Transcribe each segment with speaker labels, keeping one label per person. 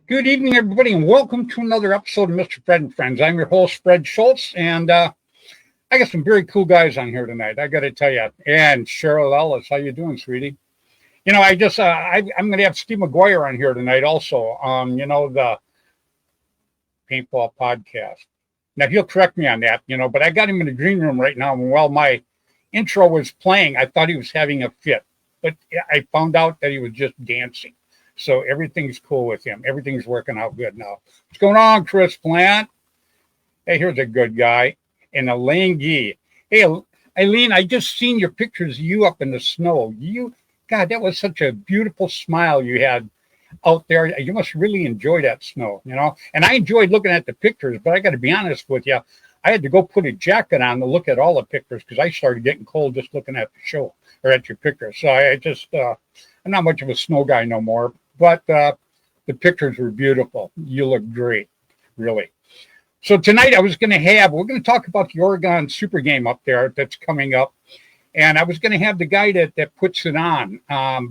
Speaker 1: Good evening, everybody, and welcome to another episode of Mr. Fred and Friends. I'm your host, Fred Schultz, and I got some very cool guys on here tonight. I got to tell you. And Cheryl Ellis, how you doing, sweetie? I'm going to have Steve McGuire on here tonight also. The paintball podcast. Now he'll correct me on that, but I got him in the green room right now. And while my intro was playing, I thought he was having a fit, but I found out that he was just dancing. So everything's cool with him. Everything's working out good now. What's going on, Chris Plant? Hey, here's a good guy. And Elaine Gee. Hey, Eileen, I just seen your pictures of you up in the snow. God, that was such a beautiful smile you had out there. You must really enjoy that snow, And I enjoyed looking at the pictures, but I got to be honest with you. I had to go put a jacket on to look at all the pictures because I started getting cold just looking at the show or at your pictures. So I'm not much of a snow guy no more. But the pictures were beautiful. You look great, really. So tonight we're going to talk about the Oregon Super Game up there that's coming up. And I was going to have the guy that puts it on,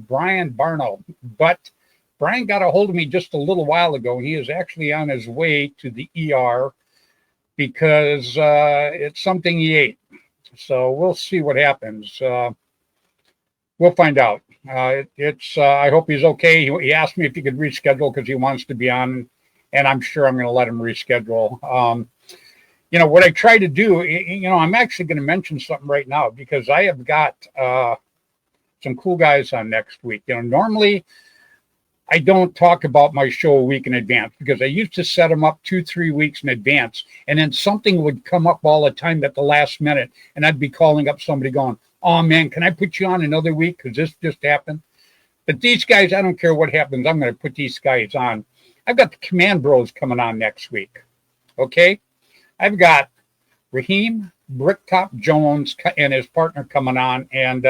Speaker 1: Brian Barno. But Brian got a hold of me just a little while ago. He is actually on his way to the ER because it's something he ate. So we'll see what happens. We'll find out. I hope he's okay. He asked me if he could reschedule because he wants to be on, and I'm sure I'm going to let him reschedule. What I try to do, I'm actually going to mention something right now because I have got some cool guys on next week. Normally I don't talk about my show a week in advance because I used to set them up 2-3 weeks in advance, and then something would come up all the time at the last minute, and I'd be calling up somebody going, "Oh man, can I put you on another week? Because this just happened." But these guys, I don't care what happens. I'm going to put these guys on. I've got the Command Bros coming on next week. Okay. I've got Raheem Bricktop Jones and his partner coming on. And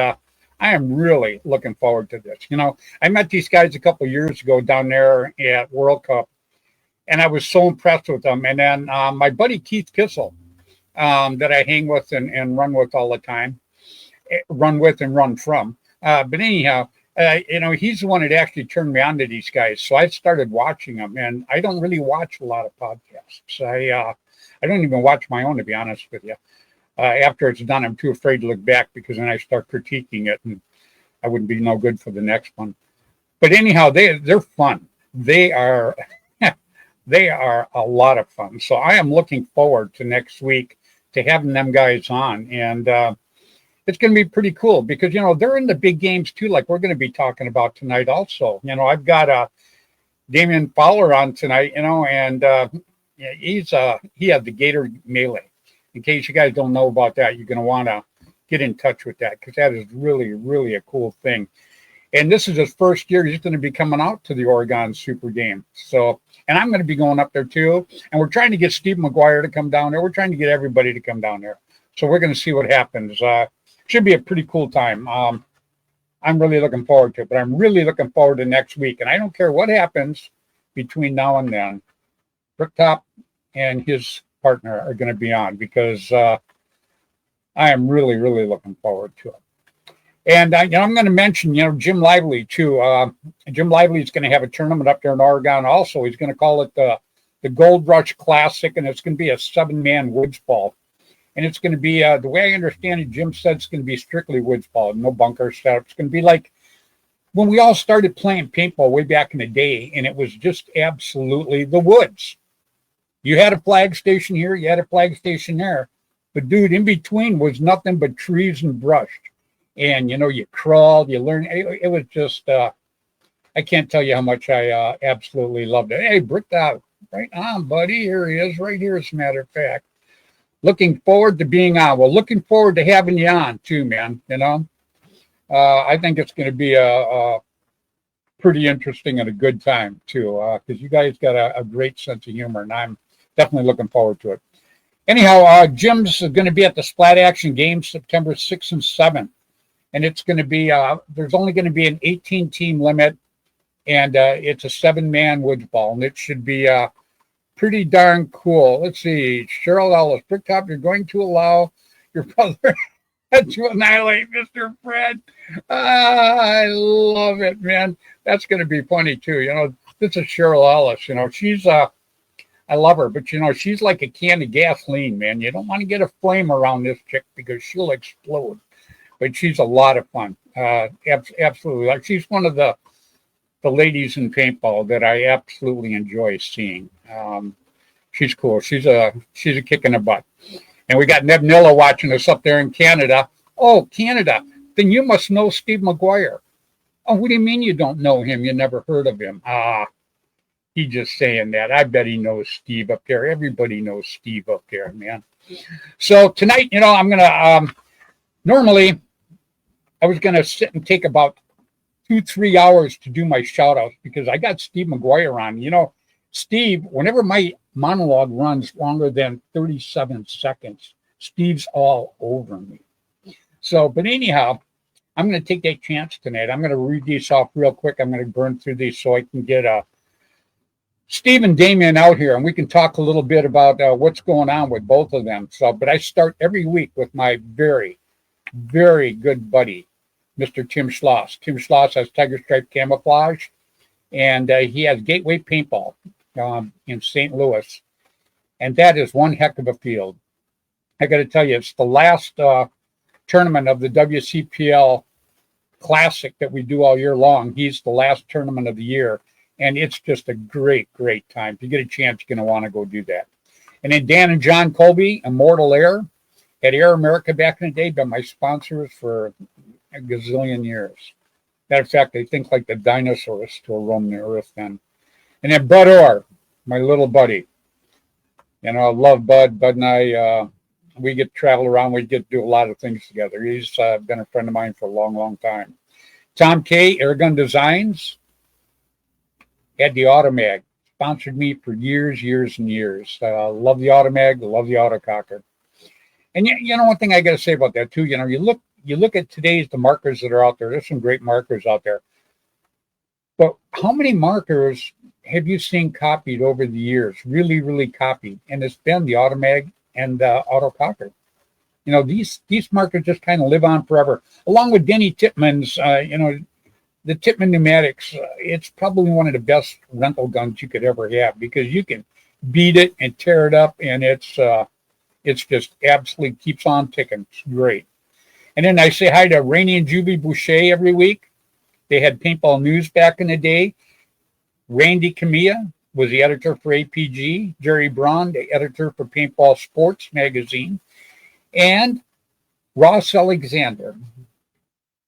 Speaker 1: I am really looking forward to this. I met these guys a couple of years ago down there at World Cup, and I was so impressed with them. And then my buddy Keith Kissel that I hang with and run with all the time. Run with and run from. But anyhow, he's the one that actually turned me on to these guys. So I started watching them, and I don't really watch a lot of podcasts. I don't even watch my own, to be honest with you. After it's done, I'm too afraid to look back because then I start critiquing it, and I wouldn't be no good for the next one. But anyhow, they're fun. They are they are a lot of fun. So I am looking forward to next week to having them guys on, and it's going to be pretty cool because, they're in the big games too, like we're going to be talking about tonight also. I've got Damian Fowler on tonight, and he has the Gator Melee. In case you guys don't know about that, you're going to want to get in touch with that because that is really, really a cool thing. And this is his first year. He's going to be coming out to the Oregon Super Game. So, and I'm going to be going up there too. And we're trying to get Steve McGuire to come down there. We're trying to get everybody to come down there. So we're going to see what happens. Should be a pretty cool time. I'm really looking forward to it, but I'm really looking forward to next week. And I don't care what happens between now and then. Bricktop and his partner are going to be on because I am really, really looking forward to it. And I'm going to mention, Jim Lively too. Jim Lively is going to have a tournament up there in Oregon. Also, he's going to call it the Gold Rush Classic, and it's going to be a 7-man woods ball. And it's going to be, the way I understand it, Jim said it's going to be strictly woods ball, no bunker setup. It's going to be like when we all started playing paintball way back in the day, and it was just absolutely the woods. You had a flag station here, you had a flag station there. But, dude, in between was nothing but trees and brush. And, you crawled, you learned. It was just, I can't tell you how much I absolutely loved it. Hey, Bricktop, right on, buddy. Here he is, right here, as a matter of fact. Looking forward to being on. Well, looking forward to having you on too, man. I think it's going to be a pretty interesting and a good time too, because you guys got a great sense of humor, and I'm definitely looking forward to it. Anyhow, Jim's going to be at the Splat Action Games September 6th and 7th, and it's going to be there's only going to be an 18-team limit, and it's a 7-man woods ball, and it should be pretty darn cool. Let's see. Cheryl Ellis, Bricktop, you're going to allow your brother to annihilate Mr. Fred. I love it, man. That's going to be funny, too. This is Cheryl Ellis. You know, I love her, but you know, she's like a can of gasoline, man. You don't want to get a flame around this chick because she'll explode. But she's a lot of fun. Absolutely. Like, she's one of the ladies in paintball that I absolutely enjoy seeing. She's cool. She's a kick in the butt. And we got Neb Nilla watching us up there in Canada. Oh, Canada. Then you must know Steve McGuire. Oh, what do you mean you don't know him? You never heard of him? He's just saying that. I bet he knows Steve up there. Everybody knows Steve up there, man. So tonight, you know, I'm going to, normally I was going to sit and take about 2-3 hours to do my shout outs because I got Steve McGuire on. You know, Steve, whenever my monologue runs longer than 37 seconds, Steve's all over me. So, but anyhow, I'm going to take that chance tonight. I'm going to read these off real quick. I'm going to burn through these so I can get Steve and Damien out here, and we can talk a little bit about what's going on with both of them. So, but I start every week with my very, very good buddy, Mr. Tim Schloss. Tim Schloss has Tiger Stripe Camouflage, and he has Gateway Paintball in St. Louis, and that is one heck of a field. I got to tell you, it's the last tournament of the WCPL Classic that we do all year long. He's the last tournament of the year, and it's just a great, great time. If you get a chance, you're going to want to go do that. And then Dan and John Colby, Immortal Air, at Air America back in the day, been my sponsors for a gazillion years. Matter of fact, I think like the dinosaurs still roam the earth then. And then Bud Orr, my little buddy. You know, I love Bud. Bud and I, we get to travel around. We get to do a lot of things together. He's been a friend of mine for a long, long time. Tom K, Airgun Designs, had the Automag. Sponsored me for years, years, and years. Love the Automag. Love the Autococker. And you know, one thing I got to say about that too, you know, you look at today's the markers that are out there. There's some great markers out there. But how many markers have you seen copied over the years? Really, really copied. And it's been the Automag and the Autococker. You know, these markers just kind of live on forever. Along with Denny Titman's, you know, the Titman pneumatics, it's probably one of the best rental guns you could ever have because you can beat it and tear it up, and it's just absolutely keeps on ticking. It's great. And then I say hi to Rainey and Juvie Boucher every week. They had Paintball News back in the day. Randy Camilla was the editor for APG. Jerry Braun, the editor for Paintball Sports magazine. And Ross Alexander.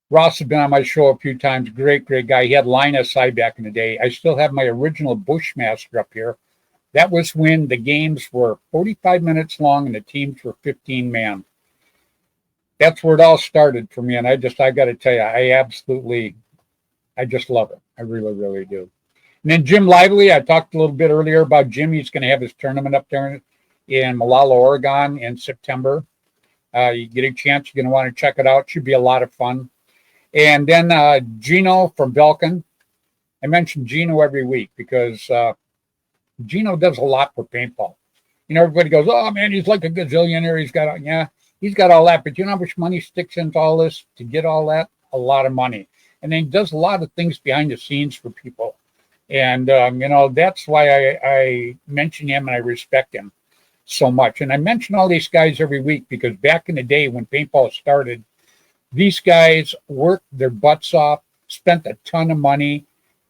Speaker 1: Ross has been on my show a few times. Great, great guy. He had Line SI back in the day. I still have my original Bushmaster up here. That was when the games were 45 minutes long and the teams were 15 man. That's where it all started for me. And I got to tell you, I just love it. I really, really do. And then Jim Lively, I talked a little bit earlier about Jim. He's going to have his tournament up there in Molalla, Oregon in September. You get a chance, you're going to want to check it out. Should be a lot of fun. And then Gino from Belkin. I mention Gino every week because Gino does a lot for paintball. You know, everybody goes, oh, man, he's like a gazillionaire. He's got all that. But you know how much money sticks into all this to get all that? A lot of money. And then he does a lot of things behind the scenes for people. And, you know, that's why I mention him and I respect him so much. And I mention all these guys every week because back in the day when paintball started, these guys worked their butts off, spent a ton of money,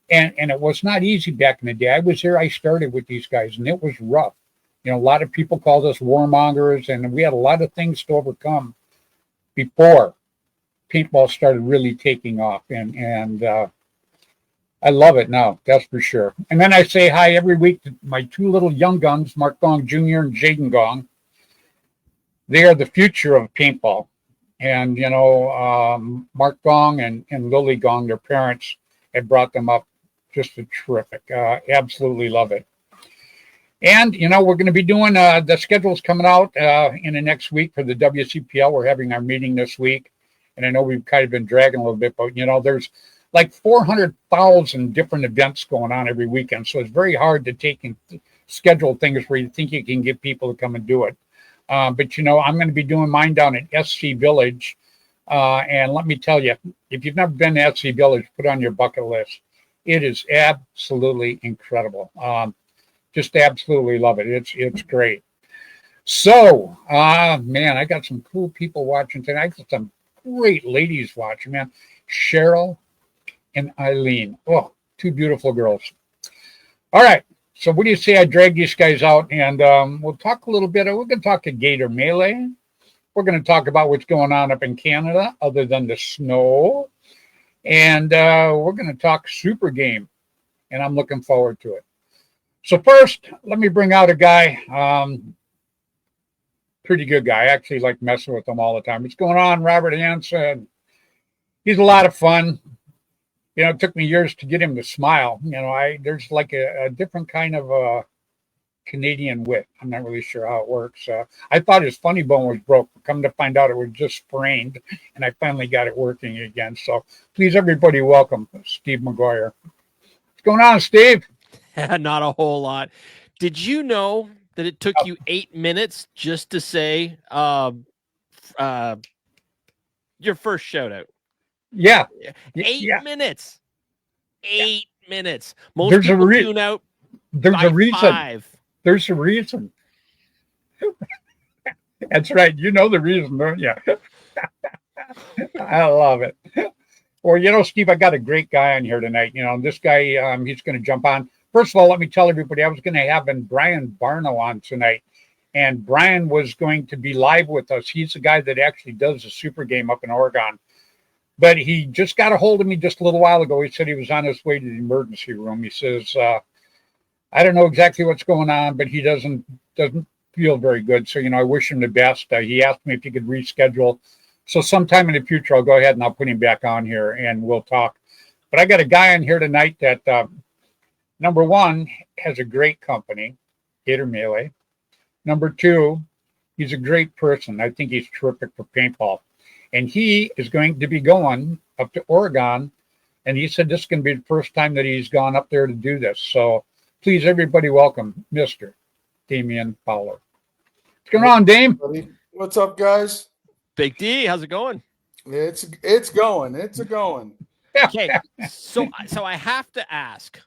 Speaker 1: and it was not easy back in the day. I was there, I started with these guys, and it was rough. You know, a lot of people called us warmongers, and we had a lot of things to overcome before paintball started really taking off. And I love it now, that's for sure. And then I say hi every week to my two little young guns, Mark Gong Jr. and Jaden Gong. They are the future of paintball. And, you know, Mark Gong and Lily Gong, their parents, had brought them up. Just a terrific. Absolutely love it. And, you know, we're going to be doing, the schedule's coming out in the next week for the WCPL. We're having our meeting this week. And I know we've kind of been dragging a little bit, but, you know, there's like 400,000 different events going on every weekend. So it's very hard to take and schedule things where you think you can get people to come and do it. But, you know, I'm going to be doing mine down at SC Village. And let me tell you, if you've never been to SC Village, put it on your bucket list. It is absolutely incredible. Just absolutely love it. It's great. So, man, I got some cool people watching tonight. I got some great ladies watching, man. Cheryl and Eileen. Oh, two beautiful girls. All right. So, what do you say I drag these guys out and we'll talk a little bit. We're going to talk to Gator Melee. We're going to talk about what's going on up in Canada other than the snow. And we're going to talk Super Game. And I'm looking forward to it. So, first, let me bring out a guy. Pretty good guy. I actually like messing with him all the time. What's going on, Robert Hansen? He's a lot of fun. You know, it took me years to get him to smile. You know, there's like a different kind of Canadian wit. I'm not really sure how it works. I thought his funny bone was broke. Come to find out, it was just sprained, and I finally got it working again. So please, everybody, welcome Steve McGuire. What's going on, Steve?
Speaker 2: Not a whole lot. Did you know that it took you 8 minutes just to say your first shout out?
Speaker 1: Yeah.
Speaker 2: 8 minutes. 8 minutes. Most
Speaker 1: there's
Speaker 2: people tune out.
Speaker 1: There's a reason.
Speaker 2: 5.
Speaker 1: There's a reason. That's right. You know the reason, don't you? I love it. Well, you know, Steve, I got a great guy on here tonight. You know, this guy, he's going to jump on. First of all, let me tell everybody, I was going to have Brian Barno on tonight. And Brian was going to be live with us. He's the guy that actually does the Super Game up in Oregon. But he just got a hold of me just a little while ago. He said he was on his way to the emergency room. He says, I don't know exactly what's going on, but he doesn't feel very good. So, you know, I wish him the best. He asked me if he could reschedule. So sometime in the future, I'll go ahead and I'll put him back on here and we'll talk. But I got a guy on here tonight that, number one, has a great company, Gator Melee. Number two, he's a great person. I think he's terrific for paintball. And he is going to be going up to Oregon. And he said this is going to be the first time that he's gone up there to do this. So please, everybody, welcome Mr. Damian Fowler. What's going on, Dame?
Speaker 3: What's up, guys?
Speaker 2: Big D, how's it going?
Speaker 3: It's going. It's a going.
Speaker 2: Okay, so I have to ask.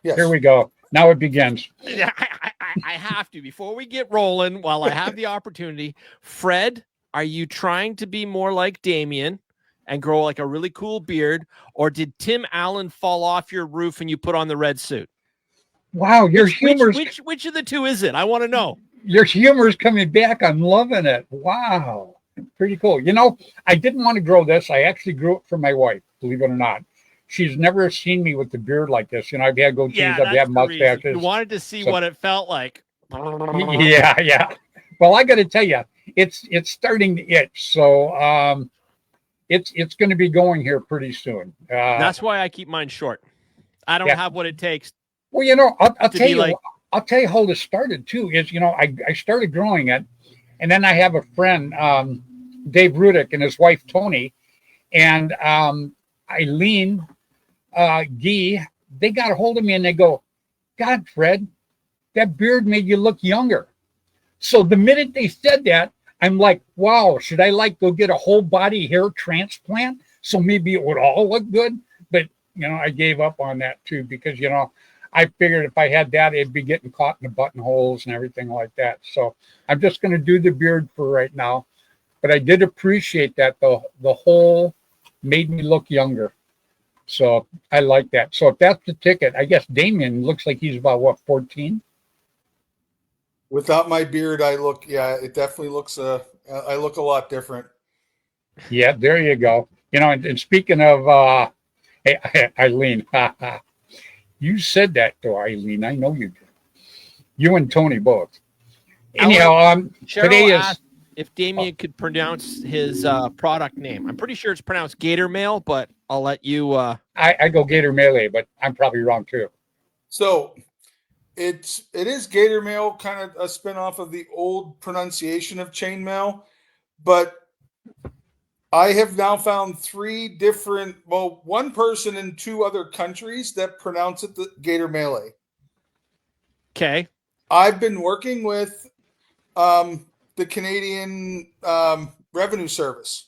Speaker 3: Yes.
Speaker 1: Here we go. Now it begins.
Speaker 2: I have to, before we get rolling, while I have the opportunity, Fred, are you trying to be more like Damien and grow like a really cool beard, or did Tim Allen fall off your roof and you put on the red suit?
Speaker 1: Wow, your humor.
Speaker 2: Which of the two is it? I want to know.
Speaker 1: Your humor is coming back. I'm loving it. Wow, pretty cool. You know, I didn't want to grow this. I actually grew it for my wife, believe it or not. She's never seen me with the beard like this. You know, I've had goatees, I've had mustaches.
Speaker 2: You wanted to see what it felt like.
Speaker 1: Yeah. Well, I got to tell you, it's starting to itch. So it's going to be going here pretty soon.
Speaker 2: That's why I keep mine short. I don't have what it takes.
Speaker 1: Well, you know, I'll tell you. I'll tell you how this started too. Is, you know, I started growing it, and then I have a friend, Dave Rudick, and his wife Tony, and Eileen Gee. They got a hold of me and they go, "God, Fred, that beard made you look younger." So the minute they said that, I'm like, wow, should I like go get a whole body hair transplant so maybe it would all look good? But, you know, I gave up on that too because, you know, I figured if I had that, it'd be getting caught in the buttonholes and everything like that. So I'm just going to do the beard for right now. But I did appreciate that the whole made me look younger. So I like that. So if that's the ticket, I guess Damien looks like he's about, what, 14?
Speaker 3: Without my beard, it definitely looks, I look a lot different.
Speaker 1: Yeah, there you go. You know, and speaking of, hey, Eileen, you said that to Eileen. I know you did. You and Tony both. Anyhow, today is
Speaker 2: if Damien could pronounce his product name. I'm pretty sure it's pronounced Gator Mail, but I'll let you.
Speaker 1: I go Gator Melee, but I'm probably wrong too.
Speaker 3: So it is Gator Mail, kind of a spinoff of the old pronunciation of chainmail, but I have now found one person in 2 other countries that pronounce it the Gator Melee.
Speaker 2: Okay.
Speaker 3: I've been working with the Canadian Revenue Service.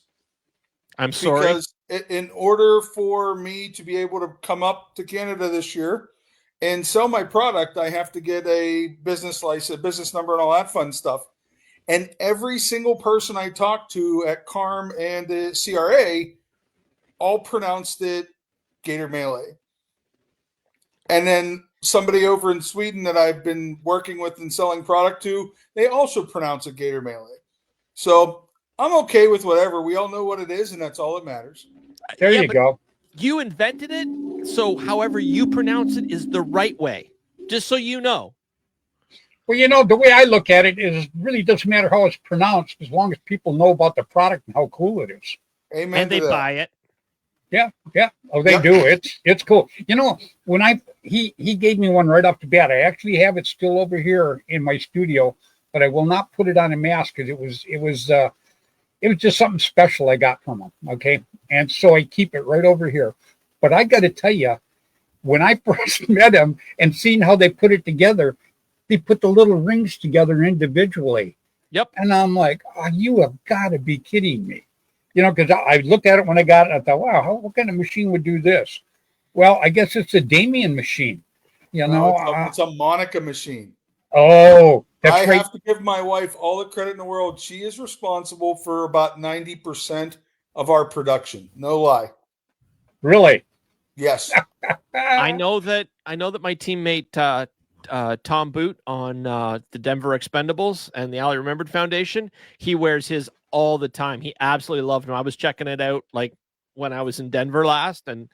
Speaker 2: I'm sorry.
Speaker 3: in order for me to be able to come up to Canada this year and sell my product, I have to get a business license, business number, and all that fun stuff. And every single person I talked to at CARM and the CRA all pronounced it Gator Melee. And then somebody over in Sweden that I've been working with and selling product to, they also pronounce it Gator Melee. So I'm okay with whatever. We all know what it is, and that's all that matters.
Speaker 1: There you go.
Speaker 2: You invented it, so however you pronounce it is the right way. Just so you know.
Speaker 1: Well, the way I look at it is it really doesn't matter how it's pronounced as long as people know about the product and how cool it is.
Speaker 3: Amen.
Speaker 2: And they buy it.
Speaker 1: Yeah. Oh, they do. It's cool. When he gave me one right off the bat. I actually have it still over here in my studio, but I will not put it on a mask because it was just something special I got from him. Okay, and so I keep it right over here. But I got to tell you, when I first met him and seen how they put it together, they put the little rings together individually.
Speaker 2: Yep.
Speaker 1: And I'm like, oh, you have got to be kidding me. Because I looked at it when I got it. I thought, wow, what kind of machine would do this? Well, I guess it's a Damien machine.
Speaker 3: It's a Monica machine.
Speaker 1: Oh, that's
Speaker 3: I
Speaker 1: right.
Speaker 3: have to give my wife all the credit in the world. She is responsible for about 90% of our production. No lie.
Speaker 1: Really?
Speaker 3: Yes.
Speaker 2: I know that my teammate Tom Boot on the Denver Expendables and the Ali Remembered Foundation, he wears his all the time. He absolutely loved them. I was checking it out like when I was in Denver last, and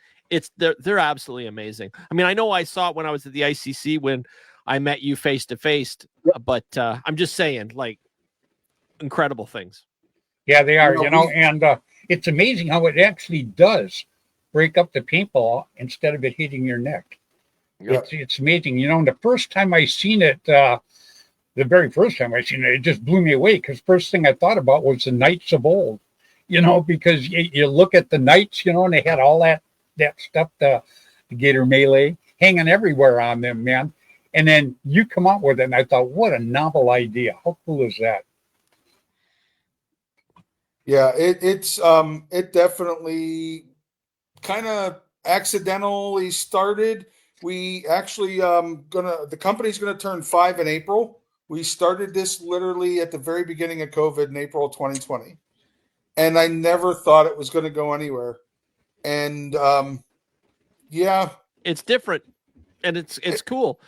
Speaker 2: they're absolutely amazing. I mean, I know I saw it when I was at the ICC when I met you face to face, but I'm just saying, like, incredible things.
Speaker 1: Yeah, they are. And it's amazing how it actually does break up the paintball instead of it hitting your neck. Yep. It's amazing. The first time I seen it, it just blew me away because first thing I thought about was the knights of old, because you look at the knights, and they had all that stuff, the Gator Melee hanging everywhere on them, man. And then you come out with it, and I thought, what a novel idea. How cool is that?
Speaker 3: Yeah, it definitely kind of accidentally started. We actually the company's gonna turn 5 in April. We started this literally at the very beginning of COVID in April of 2020. And I never thought it was going to go anywhere. And yeah.
Speaker 2: It's different. And it's cool.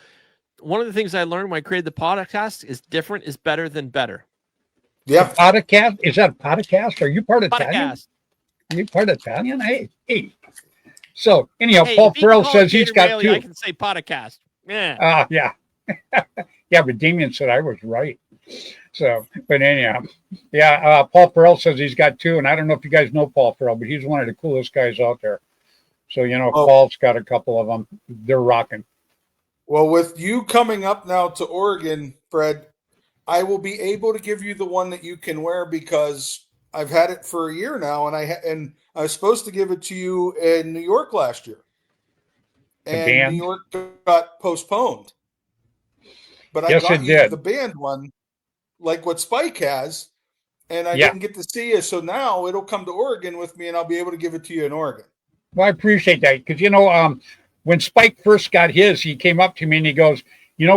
Speaker 2: One of the things I learned when I created the podcast is different is better than better.
Speaker 3: Yeah.
Speaker 1: Podcast? Is that a podcast? Are you part of Italian?
Speaker 2: Podcast.
Speaker 1: Are you part of Italian? Hey. So anyhow, Paul Farrell says he's got two.
Speaker 2: I can say podcast. Yeah.
Speaker 1: Yeah. Yeah, but Damien said I was right. So, but anyhow, yeah, Paul Farrell says he's got two, and I don't know if you guys know Paul Farrell, but he's one of the coolest guys out there. So, Paul's got a couple of them. They're rocking.
Speaker 3: Well, with you coming up now to Oregon, Fred, I will be able to give you the one that you can wear because I've had it for a year now, and I was supposed to give it to you in New York last year, and New York got postponed. But I got you the band one, like what Spike has, and I didn't get to see you. So now it'll come to Oregon with me, and I'll be able to give it to you in Oregon.
Speaker 1: Well, I appreciate that because, when Spike first got his, he came up to me and he goes,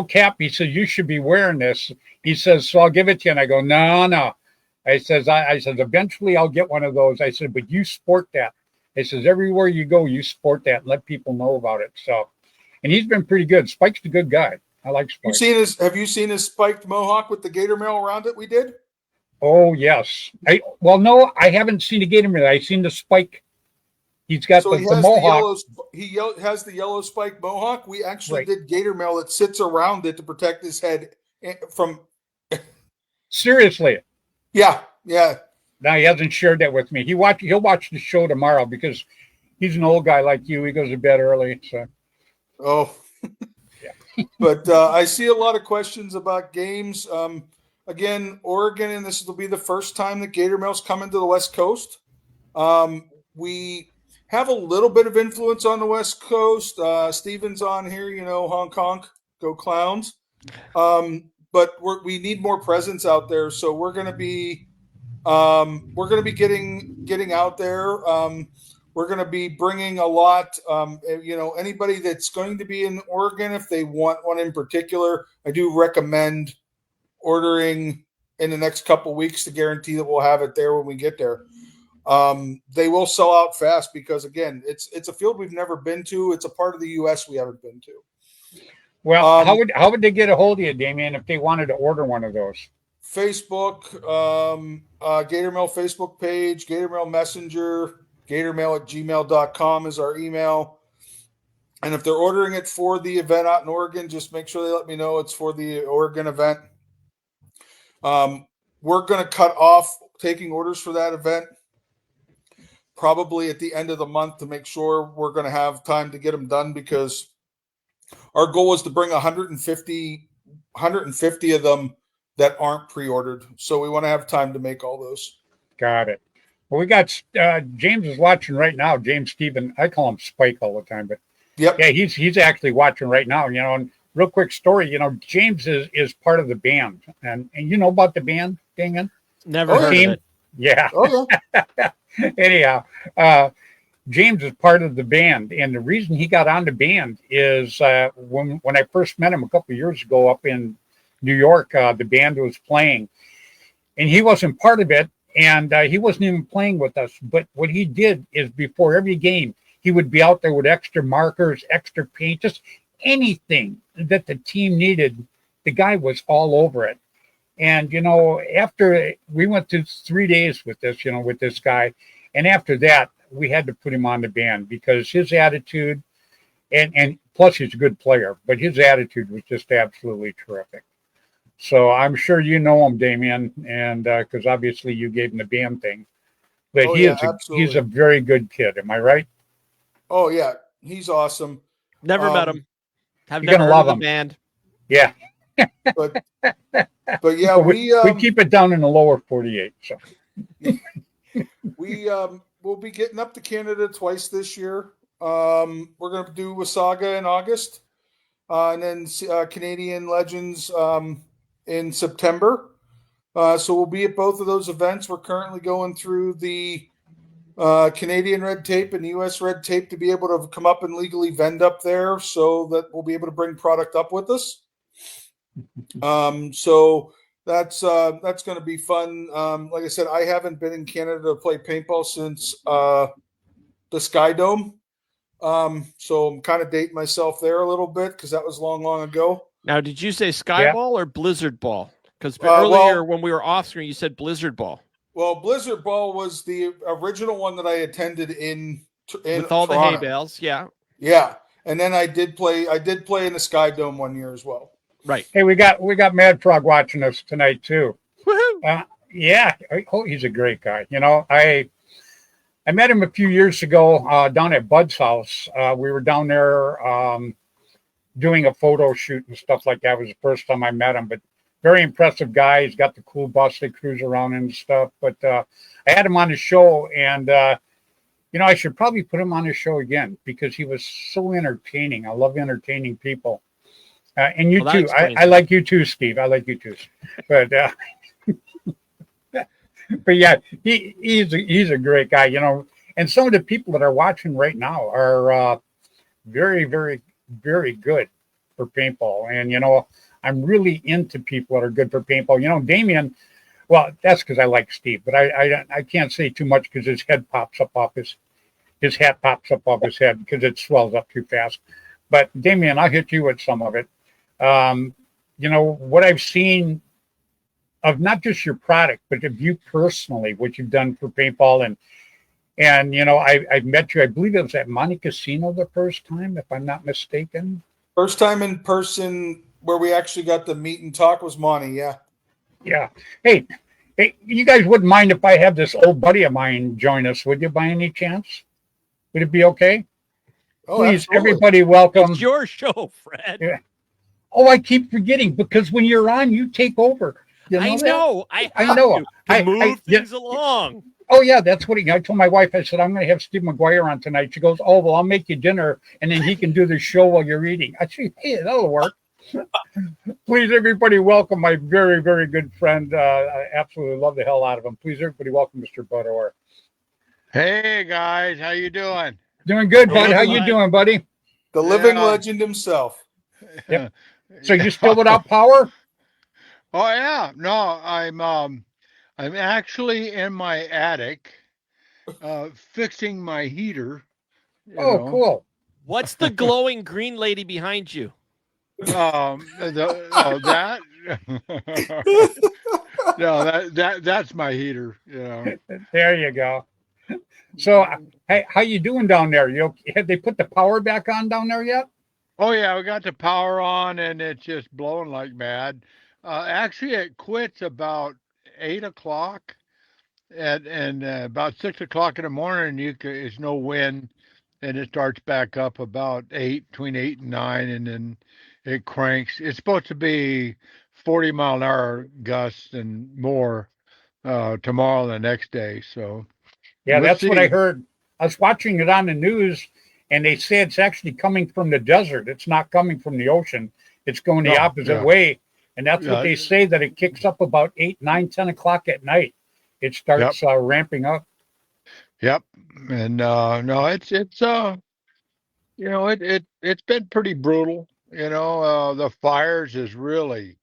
Speaker 1: Cap, he says, you should be wearing this. He says, so I'll give it to you. And I go, no. I said, eventually I'll get one of those. I said, but you sport that. I says, everywhere you go, you sport that and let people know about it. So, and he's been pretty good. Spike's a good guy. I like Spike.
Speaker 3: Have you seen his spiked mohawk with the gator mail around it we did?
Speaker 1: Oh, yes. No, I haven't seen the gator mail. I've seen the spike. He's got the mohawk.
Speaker 3: He has the yellow spike mohawk. We actually did gator mail that sits around it to protect his head from.
Speaker 1: Seriously?
Speaker 3: Yeah.
Speaker 1: No, he hasn't shared that with me. He'll watch the show tomorrow because he's an old guy like you. He goes to bed early. So.
Speaker 3: Oh. But I see a lot of questions about games. Again, Oregon, and this will be the first time that Gator Mail's coming to the West Coast. We have a little bit of influence on the West Coast. Steven's on here, honk honk, go Clowns. But we need more presence out there, so we're going to be getting out there. We're going to be bringing a lot. Anybody that's going to be in Oregon, if they want one in particular, I do recommend ordering in the next couple weeks to guarantee that we'll have it there when we get there. They will sell out fast because, again, it's a field we've never been to. It's a part of the U.S. we haven't been to.
Speaker 1: Well, how would they get a hold of you, Damien, if they wanted to order one of those?
Speaker 3: Facebook, Gatormail Facebook page, Gatormail Messenger, gatormail@gmail.com is our email. And if they're ordering it for the event out in Oregon, just make sure they let me know it's for the Oregon event. We're going to cut off taking orders for that event probably at the end of the month to make sure we're going to have time to get them done, because our goal is to bring 150 of them that aren't pre-ordered. So we want to have time to make all those.
Speaker 1: Got it. Well, we got James is watching right now. James Stephen, I call him Spike all the time, but
Speaker 3: Yep.
Speaker 1: yeah, he's actually watching right now. And real quick story, James is part of the band, and you know about the band, Damien?
Speaker 2: Never heard of it.
Speaker 1: Yeah.
Speaker 3: Oh, yeah.
Speaker 1: Anyhow, James is part of the band, and the reason he got on the band is when I first met him a couple of years ago up in New York, the band was playing, and he wasn't part of it, and he wasn't even playing with us. But what he did is before every game, he would be out there with extra markers, extra paint, just anything that the team needed. The guy was all over it. And, after we went through 3 days with this guy, and after that, we had to put him on the band because his attitude, and plus he's a good player, but his attitude was just absolutely terrific. So I'm sure you know him, Damien, and because obviously you gave him the band thing. But he's a very good kid. Am I right?
Speaker 3: Oh, yeah. He's awesome.
Speaker 2: Never met him. Have
Speaker 1: you're
Speaker 2: never
Speaker 1: gonna
Speaker 2: heard
Speaker 1: love
Speaker 2: of
Speaker 1: him.
Speaker 2: the band.
Speaker 1: Yeah.
Speaker 3: But yeah,
Speaker 1: we keep it down in the lower 48. So
Speaker 3: we'll be getting up to Canada twice this year. We're going to do Wasaga in August, and then Canadian Legends in September. So we'll be at both of those events. We're currently going through the Canadian red tape and US red tape to be able to come up and legally vend up there, so that we'll be able to bring product up with us. So that's going to be fun. Like I said, I haven't been in Canada to play paintball since the Sky Dome. So I'm kind of dating myself there a little bit because that was long, long ago.
Speaker 2: Now, did you say Sky Ball or Blizzard Ball? Because earlier when we were off screen, you said Blizzard Ball.
Speaker 3: Well, Blizzard Ball was the original one that I attended in
Speaker 2: with all
Speaker 3: Toronto.
Speaker 2: the hay bales, yeah.
Speaker 3: Yeah, and then I did play in the Sky Dome one year as well.
Speaker 2: Right.
Speaker 1: Hey, we got Mad Frog watching us tonight too.
Speaker 2: Woohoo!
Speaker 1: Yeah. Oh, he's a great guy. I met him a few years ago down at Bud's house. We were down there doing a photo shoot and stuff like that. It was the first time I met him, but very impressive guy. He's got the cool bus they cruise around and stuff. But I had him on the show, and I should probably put him on the show again because he was so entertaining. I love entertaining people. And you too. I like you too, Steve. I like you too. But but yeah, he's a great guy, And some of the people that are watching right now are very, very, very good for paintball. And I'm really into people that are good for paintball. Damien. Well, that's because I like Steve, but I can't say too much because his head pops up off his hat pops up off his head because it swells up too fast. But Damien, I'll hit you with some of it. What I've seen of not just your product, but of you personally, what you've done for paintball, and I've met you. I believe it was at Monte Casino the first time, if I'm not mistaken.
Speaker 3: First time in person where we actually got to meet and talk was Monte. Yeah.
Speaker 1: Yeah. Hey, you guys wouldn't mind if I have this old buddy of mine join us, would you, by any chance? Would it be okay?
Speaker 3: Oh,
Speaker 1: please,
Speaker 3: absolutely.
Speaker 1: Everybody, welcome.
Speaker 2: It's your show, Fred.
Speaker 1: Yeah. Oh, I keep forgetting because when you're on, you take over.
Speaker 2: I know.
Speaker 1: I know.
Speaker 2: To move things along.
Speaker 1: Oh, yeah, that's what I told my wife. I said, I'm going to have Steve McGuire on tonight. She goes, oh, well, I'll make you dinner, and then he can do the show while you're eating. I said, hey, that'll work. Please, everybody, welcome my very, very good friend. I absolutely love the hell out of him. Please, everybody, welcome Mr. Bud Orr.
Speaker 4: Hey guys, how you doing?
Speaker 1: Doing good,
Speaker 2: Hey,
Speaker 1: bud. How you
Speaker 2: bud.
Speaker 1: doing, buddy?
Speaker 3: The living
Speaker 4: Yeah.
Speaker 3: legend himself.
Speaker 1: Yep. So you still without power?
Speaker 4: Oh yeah, no, I'm actually in my attic, fixing my heater. You
Speaker 1: Oh,
Speaker 4: know,
Speaker 1: cool.
Speaker 2: What's the glowing green lady behind you?
Speaker 4: that. No, that's my heater. You know.
Speaker 1: There you go. So, hey, how you doing down there? Have they put the power back on down there yet?
Speaker 4: Oh yeah, we got the power on, and it's just blowing like mad. Actually, it quits about 8 o'clock. And about 6 o'clock in the morning, it's no wind, and it starts back up about eight, between 8 and 9, and then it cranks. It's supposed to be 40-mile-an-hour gusts and more tomorrow and the next day. So
Speaker 1: Yeah,
Speaker 4: we'll
Speaker 1: that's what I
Speaker 4: see.
Speaker 1: heard. I was watching it on the news, and they say it's actually coming from the desert. It's not coming from the ocean. It's going the
Speaker 4: No,
Speaker 1: opposite
Speaker 4: yeah,
Speaker 1: way. And that's what
Speaker 4: yeah,
Speaker 1: they say, that it kicks up about 8, 9, 10 o'clock at night. It
Speaker 4: yep,
Speaker 1: starts ramping up.
Speaker 4: yep. And no, it's been pretty brutal. The fires is really,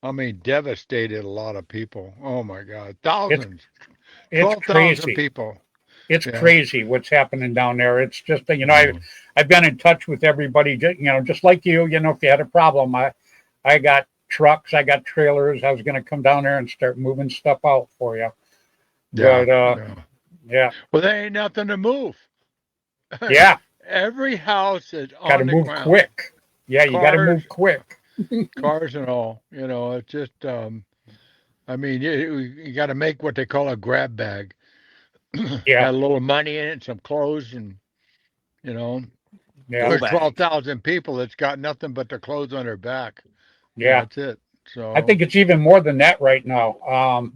Speaker 4: I mean, devastated a lot of people. Oh my God,
Speaker 1: It's
Speaker 4: thousands.
Speaker 1: it's
Speaker 4: 12,000
Speaker 1: crazy.
Speaker 4: people.
Speaker 1: It's
Speaker 4: Yeah.
Speaker 1: crazy what's happening down there. It's just,
Speaker 4: Mhm.
Speaker 1: I've been in touch with everybody, just like you. If you had a problem, I got trucks, I got trailers. I was going to come down there and start moving stuff out for you.
Speaker 4: Yeah.
Speaker 1: But
Speaker 4: Yeah.
Speaker 1: yeah,
Speaker 4: Well, there ain't nothing to move.
Speaker 1: yeah,
Speaker 4: Every house is
Speaker 1: got to
Speaker 4: on the
Speaker 1: move
Speaker 4: ground.
Speaker 1: quick. Yeah, you got to
Speaker 4: Cars,
Speaker 1: move quick.
Speaker 4: cars and all. It's just, I mean, you got to make what they call a grab bag.
Speaker 1: Yeah,
Speaker 4: Got a little money in it, some clothes, and, you know,
Speaker 1: yeah,
Speaker 2: Go
Speaker 4: there's
Speaker 2: bag.
Speaker 4: 12,000 people that's got nothing but their clothes on their back.
Speaker 1: yeah.
Speaker 4: That's it.
Speaker 1: I
Speaker 4: So,
Speaker 1: think it's even more than that right now.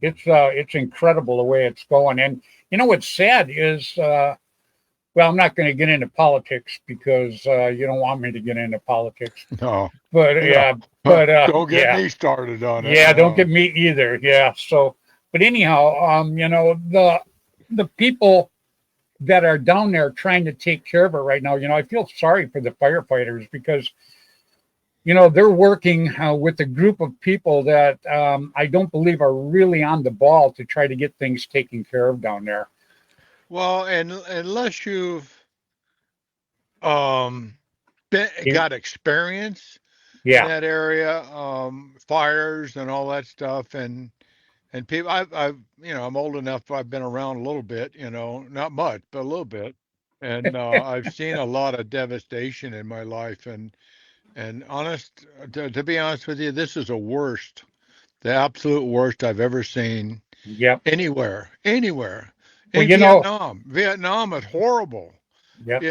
Speaker 1: It's incredible the way it's going. And what's sad is well, I'm not going to get into politics because you don't want me to get into politics.
Speaker 4: no,
Speaker 1: But
Speaker 4: no.
Speaker 1: yeah, but
Speaker 4: Don't get
Speaker 1: yeah,
Speaker 4: me started on it.
Speaker 1: yeah, don't
Speaker 4: No.
Speaker 1: get me either. Yeah. So, but anyhow, the people that are down there trying to take care of it right now, I feel sorry for the firefighters because they're working with a group of people that I don't believe are really on the ball to try to get things taken care of down there.
Speaker 4: Well, and unless you've um got experience in
Speaker 1: Yeah.
Speaker 4: that area, fires and all that stuff, and people, I've I'm old enough. I've been around a little bit, not much, but a little bit, and I've seen a lot of devastation in my life, and to be honest with you, this is the absolute worst I've ever seen
Speaker 1: Yep.
Speaker 4: anywhere.
Speaker 1: Well,
Speaker 4: In Vietnam is horrible.
Speaker 1: yep.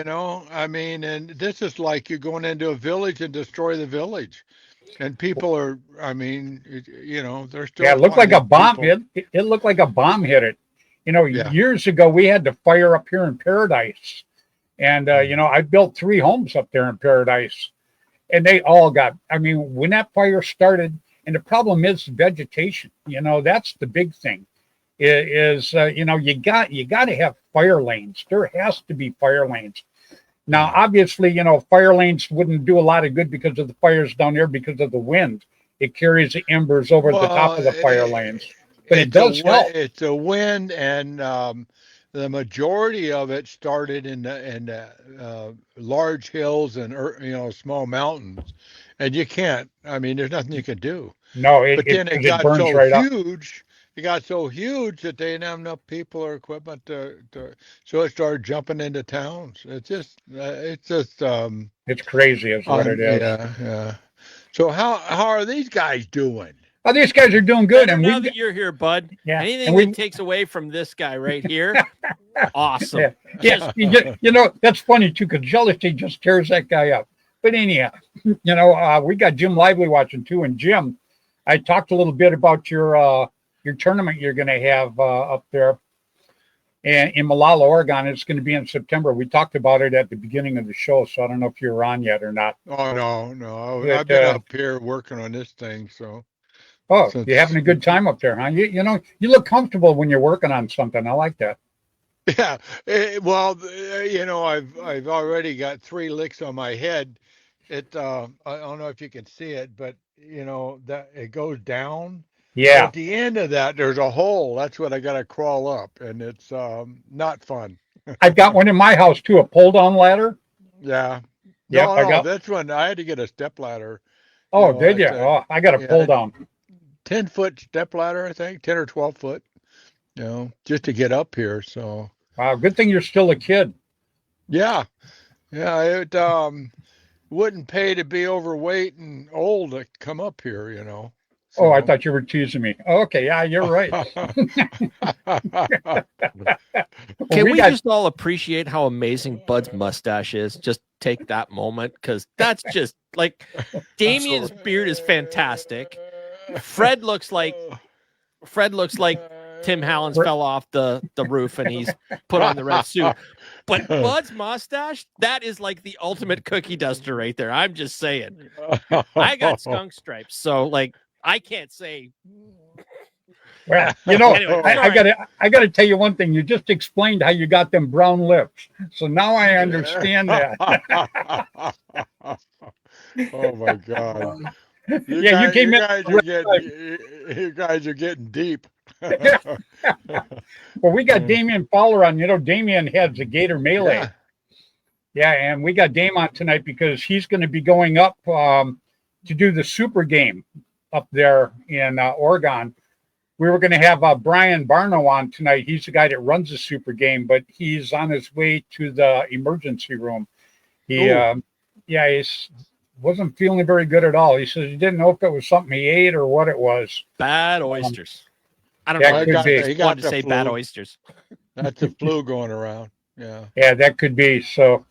Speaker 4: I mean, and this is like you're going into a village and destroy the village. And people are, I mean, they're
Speaker 1: Yeah,
Speaker 4: still
Speaker 1: it looked like a
Speaker 4: finding
Speaker 1: bomb.
Speaker 4: people.
Speaker 1: It looked like a bomb hit it.
Speaker 4: Yeah.
Speaker 1: Years ago, we had the fire up here in Paradise. And,
Speaker 4: Mhm.
Speaker 1: I built 3 homes up there in Paradise. And they all got, I mean, when that fire started, and the problem is vegetation. That's the big thing. You got to have fire lanes. There has to be fire lanes. Now,
Speaker 4: Yeah.
Speaker 1: obviously, fire lanes wouldn't do a lot of good because of the fires down there because of the wind. It carries the embers over the top
Speaker 4: Well,
Speaker 1: of the fire lanes, but it does help.
Speaker 4: it's a wind, and the majority of it started in the large hills and small mountains, and you can't. I mean, there's nothing you can do.
Speaker 1: No,
Speaker 4: But then
Speaker 1: because it burns right up.
Speaker 4: it got so huge that they didn't have enough people or equipment so it started jumping into towns. It's just
Speaker 1: It's crazy, is what it is.
Speaker 4: yeah, yeah. So how are these guys doing?
Speaker 1: Oh, these guys are doing good,
Speaker 2: Better
Speaker 1: and
Speaker 2: now
Speaker 1: we,
Speaker 2: that you're here, bud.
Speaker 1: yeah,
Speaker 2: Anything
Speaker 1: and
Speaker 2: that
Speaker 1: we,
Speaker 2: takes away from this guy right here, awesome.
Speaker 1: yeah, yeah. That's funny too, because jealousy just tears that guy up. But anyhow, we got Jim Lively watching too, and Jim, I talked a little bit about your tournament you're going to have up there and in Malala, Oregon. It's going to be in September. We talked about it at the beginning of the show, so I don't know if you're on yet or not.
Speaker 4: Oh no, no. I've
Speaker 1: But
Speaker 4: been up here working on this thing, so
Speaker 1: oh, you're
Speaker 4: since
Speaker 1: having a good time up there, huh? You look comfortable when you're working on something. I like that.
Speaker 4: Yeah. Well, I've already got 3 licks on my head. I don't know if you can see it, but that it goes down. But
Speaker 1: Yeah,
Speaker 4: at the end of that, there's a hole. That's what I got to crawl up, and it's not fun.
Speaker 1: I've got one in my house too, a pull down ladder.
Speaker 4: Yeah.
Speaker 1: Yep,
Speaker 4: No,
Speaker 1: I
Speaker 4: no,
Speaker 1: got.
Speaker 4: this one I had to get a step ladder.
Speaker 1: Oh, did you?
Speaker 4: It's a
Speaker 1: Oh, I got a pull
Speaker 4: yeah,
Speaker 1: down.
Speaker 4: 10-foot step ladder, I think, 10 or 12 foot. Just to get up here. So
Speaker 1: Wow, good thing you're still a kid.
Speaker 4: yeah, yeah, it wouldn't pay to be overweight and old to come up here.
Speaker 1: Oh, I
Speaker 4: So
Speaker 1: thought you were teasing me. Okay, yeah, you're right. Well,
Speaker 2: Can
Speaker 1: we
Speaker 2: we
Speaker 1: got.
Speaker 2: just all appreciate how amazing Bud's mustache is? Just take that moment because that's just like Damien's beard is fantastic. Fred looks like Tim Howland's fell off the roof and he's put on the red suit. But Bud's mustache, that is like the ultimate cookie duster right there. I'm just saying. I got skunk stripes, so like I can't say.
Speaker 1: Well,
Speaker 2: Anyway,
Speaker 1: I gotta tell you one thing. You just explained how you got them brown lips, so now I understand that.
Speaker 4: Oh my God!
Speaker 1: Yeah, you came in.
Speaker 4: You guys are getting deep.
Speaker 1: Well, we got Damian Fowler on. Damian heads a Gator Melee.
Speaker 4: Yeah.
Speaker 1: Yeah, and we got Dame on tonight because he's going to be going up to do the Super Game up there in Oregon. We were going to have Brian Barno on tonight. He's the guy that runs the Super Game, but he's on his way to the emergency room. He wasn't feeling very good at all. He says he didn't know if it was something he ate or what it was.
Speaker 2: Bad oysters. I don't
Speaker 1: that
Speaker 2: know.
Speaker 1: could be.
Speaker 2: He wanted to say bad oysters.
Speaker 4: That's a flu going around. Yeah.
Speaker 1: Yeah, that could be. So,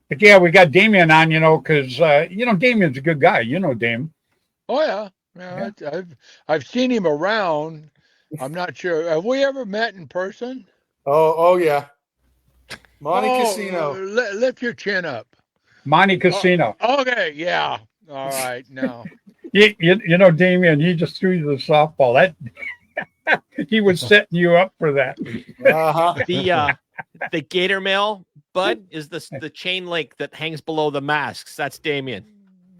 Speaker 1: but yeah, we got Damien on, because Damien's a good guy. Dame.
Speaker 4: Oh yeah. Yeah. I've seen him around. I'm not sure. Have we ever met in person?
Speaker 3: Oh yeah. Monte Casino.
Speaker 4: Lift your chin up.
Speaker 1: Monte Casino.
Speaker 4: Okay, yeah. All right, now.
Speaker 1: Damien, he just threw you the softball. That he was setting you up for that.
Speaker 3: Uh-huh.
Speaker 2: The Gator Mail, Bud, is the chain link that hangs below the masks. That's Damien.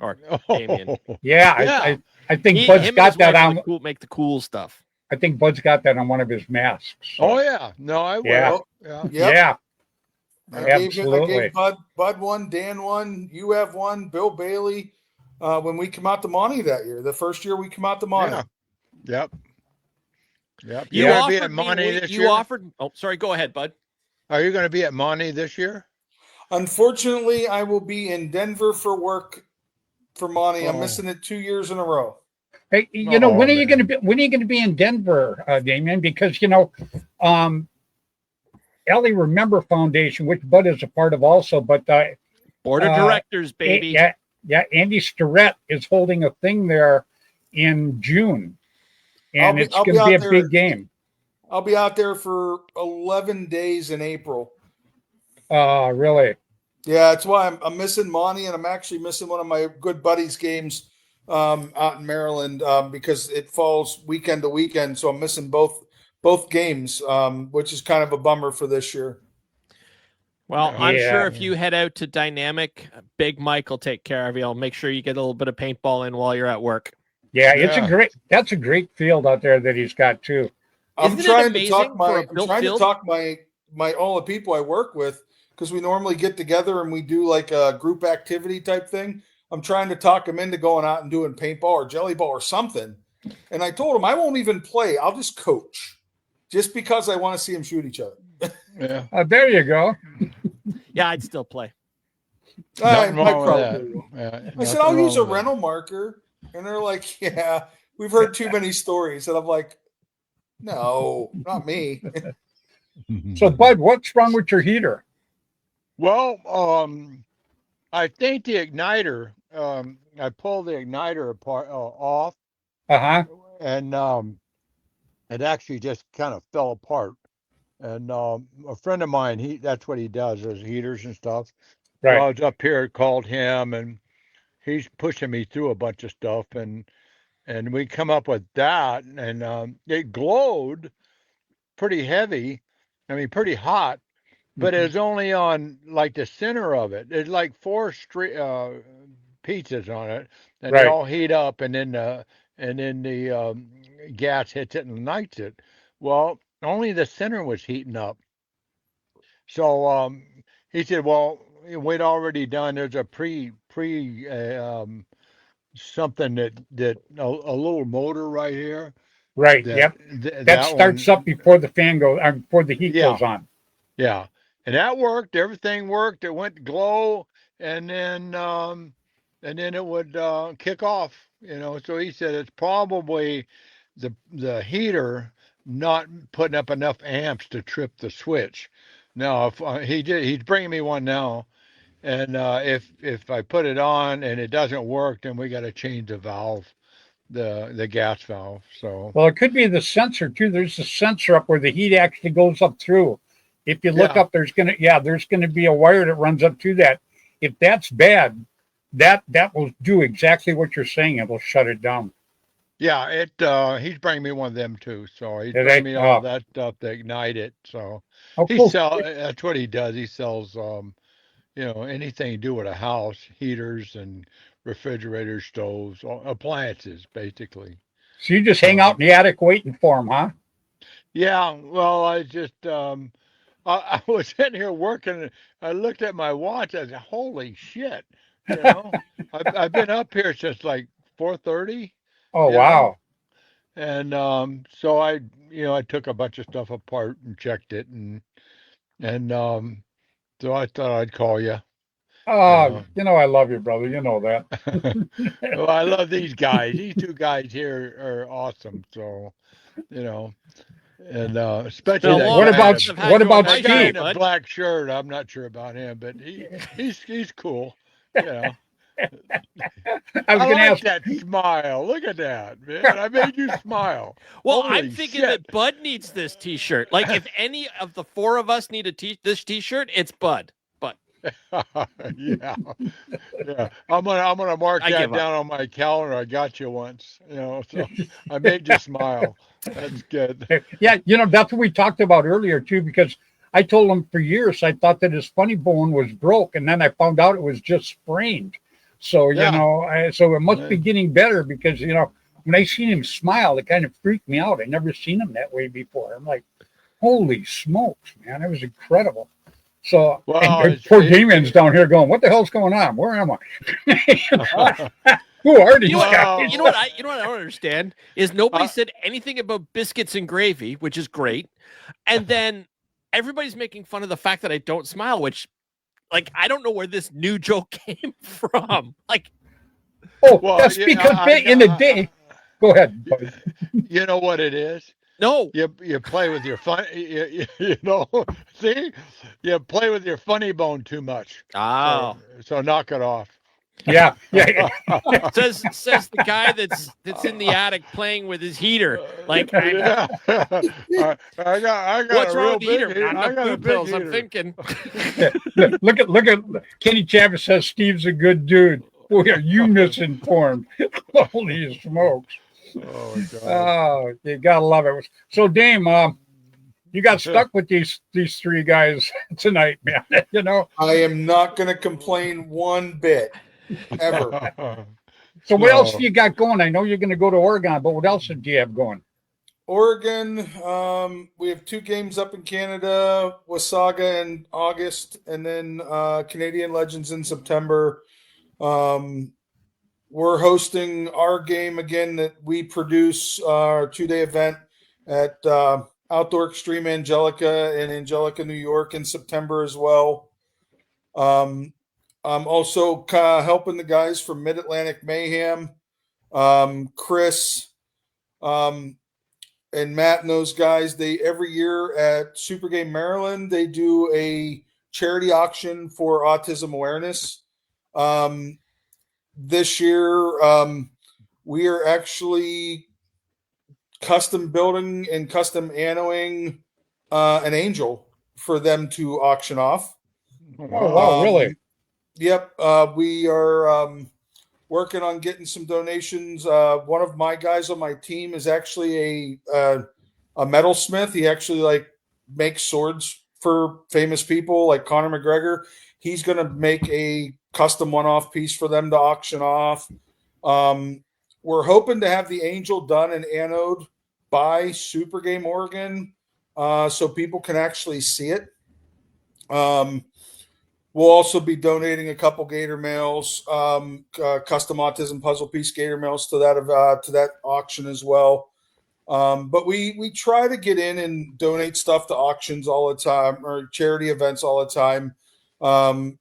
Speaker 2: Or Damien.
Speaker 1: Yeah. I think Bud's got that on.
Speaker 2: Make the cool stuff.
Speaker 1: I think Bud's got that on one of his masks. So.
Speaker 4: Oh yeah, no, I will.
Speaker 1: Yeah.
Speaker 3: I gave Bud one, Dan one, you have one, Bill Bailey. When we come out to Monty that year, the first year we come out to Monty.
Speaker 4: Yeah. Yep.
Speaker 2: You
Speaker 4: going to be
Speaker 2: offered
Speaker 4: at Monty
Speaker 2: me.
Speaker 4: this
Speaker 2: You
Speaker 4: year?
Speaker 2: offered. Oh, sorry. Go ahead, Bud.
Speaker 4: Are you going to be at Monty this year?
Speaker 3: Unfortunately, I will be in Denver for work for Monty. I'm missing it 2 years in a row.
Speaker 1: Hey, when are you going to be? When are you going to be in Denver, Damien? Because Ellie Remember Foundation, which Bud is a part of also, but
Speaker 2: board of directors, baby.
Speaker 1: Yeah. Andy Starrett is holding a thing there in June, and it's going to be a big game.
Speaker 3: I'll be out there for 11 days in April.
Speaker 1: Really?
Speaker 3: Yeah, that's why I'm missing Monty, and I'm actually missing one of my good buddies' games out in Maryland because it falls weekend to weekend, so I'm missing both games, which is kind of a bummer for this year.
Speaker 2: Well, I'm sure if you head out to Dynamic, Big Mike will take care of you. I'll make sure you get a little bit of paintball in while you're at work.
Speaker 1: Yeah, that's a great field out there that he's got too.
Speaker 3: I'm trying to talk my all the people I work with, because we normally get together and we do like a group activity type thing. I'm trying to talk them into going out and doing paintball or jelly ball or something. And I told them I won't even play. I'll just coach, just because I want to see them shoot each other.
Speaker 4: Yeah.
Speaker 1: There you go.
Speaker 2: Yeah, I'd still play.
Speaker 3: I said, I'll use a rental marker. And they're like, yeah, we've heard too many stories. And I'm like, no, not me.
Speaker 1: So, Bud, what's wrong with your heater?
Speaker 4: Well, I think the igniter, I pulled the igniter apart off. And it actually just kind of fell apart. And a friend of mine, that's what he does, is heaters and stuff.
Speaker 1: Right.
Speaker 4: So I was up here, called him, and he's pushing me through a bunch of stuff, and we come up with that, and it glowed pretty heavy. I mean, pretty hot, but it's only on like the center of it. There's like four pizzas on it, and they
Speaker 1: Right.
Speaker 4: all heat up, and then the gas hits it and ignites it. Well, only the center was heating up. So he said, well, we'd already done. There's a pre something that a little motor right here
Speaker 1: Right.
Speaker 4: that
Speaker 1: Yep.
Speaker 4: th-
Speaker 1: That
Speaker 4: that
Speaker 1: starts
Speaker 4: one,
Speaker 1: up before the fan goes, before the heat
Speaker 4: yeah,
Speaker 1: goes on.
Speaker 4: yeah, and that worked. Everything worked. It went glow, and then it would kick off. So he said it's probably the heater not putting up enough amps to trip the switch. Now, if he's bringing me one now, and if I put it on and it doesn't work, then we got to change the valve, the gas valve. So
Speaker 1: Well, it could be the sensor too. There's a sensor up where the heat actually goes up through. If you look
Speaker 4: yeah,
Speaker 1: up, there's gonna be a wire that runs up to that. If that's bad, that will do exactly what you're saying. It will shut it down.
Speaker 4: yeah. He's bringing me one of them too. So he's
Speaker 1: Did
Speaker 4: bringing
Speaker 1: they?
Speaker 4: me all
Speaker 1: Oh,
Speaker 4: that stuff to ignite it. So
Speaker 1: oh, cool.
Speaker 4: that's what he does. He sells anything to do with a house, heaters and refrigerators, stoves, appliances, basically.
Speaker 1: So you just hang out
Speaker 4: So
Speaker 1: in the attic waiting for him, huh?
Speaker 4: yeah, well, I just I was sitting here working. And I looked at my watch. I said, "Holy shit!" I've been up here since like 4:30.
Speaker 1: Oh,
Speaker 4: You know,
Speaker 1: wow.
Speaker 4: and so I took a bunch of stuff apart and checked it, and so I thought I'd call you. You
Speaker 1: Oh,
Speaker 4: know,
Speaker 1: I love you, brother. You know that.
Speaker 4: well, I love these guys. These two guys here are awesome. So you know, and
Speaker 2: It's been
Speaker 4: especially
Speaker 2: a
Speaker 1: Well,
Speaker 4: that
Speaker 2: long
Speaker 1: what
Speaker 4: guy in
Speaker 2: time
Speaker 1: about
Speaker 4: the
Speaker 2: since I've had
Speaker 1: what
Speaker 2: you on
Speaker 1: about
Speaker 4: that
Speaker 2: my
Speaker 4: guy
Speaker 2: show,
Speaker 4: in
Speaker 1: Steve?
Speaker 4: the
Speaker 2: bud.
Speaker 4: black shirt. I'm not sure about him, but he's cool. You know.
Speaker 1: I was
Speaker 4: I
Speaker 1: going to
Speaker 4: like
Speaker 1: ask.
Speaker 4: that smile. Look at that, man. I made you smile.
Speaker 2: Well, I'm
Speaker 4: Holy
Speaker 2: thinking
Speaker 4: shit.
Speaker 2: that Bud needs this T-shirt. Like, if any of the four of us need this T-shirt, it's Bud. But
Speaker 4: Yeah. Yeah. I'm gonna mark
Speaker 2: I
Speaker 4: that
Speaker 2: give up.
Speaker 4: down on my calendar. I got you once. So I made you smile. That's good.
Speaker 1: Yeah, that's what we talked about earlier too, because I told him for years I thought that his funny bone was broke, and then I found out it was just sprained. So
Speaker 4: Yeah.
Speaker 1: so it must be
Speaker 4: Uh,
Speaker 1: getting better because when I seen him smile, it kind of freaked me out. I never seen him that way before. I'm like, holy smokes, man, it was incredible. So and
Speaker 4: Well,
Speaker 1: poor Damien's down here going, what the hell's going on? Where am I? Who are
Speaker 2: You know
Speaker 1: these
Speaker 2: what?
Speaker 1: guys?
Speaker 2: You know
Speaker 4: well,
Speaker 2: what? I don't understand is nobody
Speaker 4: uh,
Speaker 2: said anything about biscuits and gravy, which is great, and then everybody's making fun of the fact that I don't smile, which, like, I don't know where this new joke came from. Like,
Speaker 1: Oh,
Speaker 4: well,
Speaker 1: that's
Speaker 4: yeah,
Speaker 1: because in the day. Go ahead, buddy.
Speaker 4: you know what it is?
Speaker 2: no,
Speaker 4: You play with your fun. See, you play with your funny bone too much. So
Speaker 2: oh,
Speaker 4: so knock it off.
Speaker 1: Yeah, yeah.
Speaker 2: says the guy that's in the attic playing with his heater. Like,
Speaker 4: Yeah. I got
Speaker 2: what's
Speaker 4: a
Speaker 2: wrong
Speaker 4: real
Speaker 2: with the heater?
Speaker 4: big
Speaker 2: Not
Speaker 4: I
Speaker 2: enough
Speaker 4: got a
Speaker 2: blue
Speaker 4: big
Speaker 2: pills. I'm
Speaker 4: heater.
Speaker 2: thinking.
Speaker 1: Look at Kenny Chavez says Steve's a good dude. Boy, are you misinformed? Holy smokes!
Speaker 4: Oh God.
Speaker 1: Oh, you gotta love it. So, Dame, you got stuck with these three guys tonight, man.
Speaker 3: I am not going to complain one bit ever.
Speaker 1: So, what else
Speaker 4: So
Speaker 1: do you got going? I know you're going to go to Oregon, but what else do you have going?
Speaker 3: Oregon, we have 2 games up in Canada, Wasaga in August, and then Canadian Legends in September. We're hosting our game again that we produce, our 2-day event at Outdoor Extreme Angelica in Angelica, New York in September as well. I'm also helping the guys from Mid Atlantic Mayhem, Chris, and Matt and those guys. They every year at Super Game Maryland they do a charity auction for autism awareness. This year, we are actually custom building and custom anoing an angel for them to auction off.
Speaker 1: Oh, wow, really?
Speaker 3: Yep. We are working on getting some donations. One of my guys on my team is actually a metalsmith. He actually makes swords for famous people like Conor McGregor. He's going to make a custom one-off piece for them to auction off. We're hoping to have the Angel done in anode by Super Game Oregon, so people can actually see it. We'll also be donating a couple Gator mails, custom autism puzzle piece Gator mails to that auction as well. But we try to get in and donate stuff to auctions all the time or charity events all the time.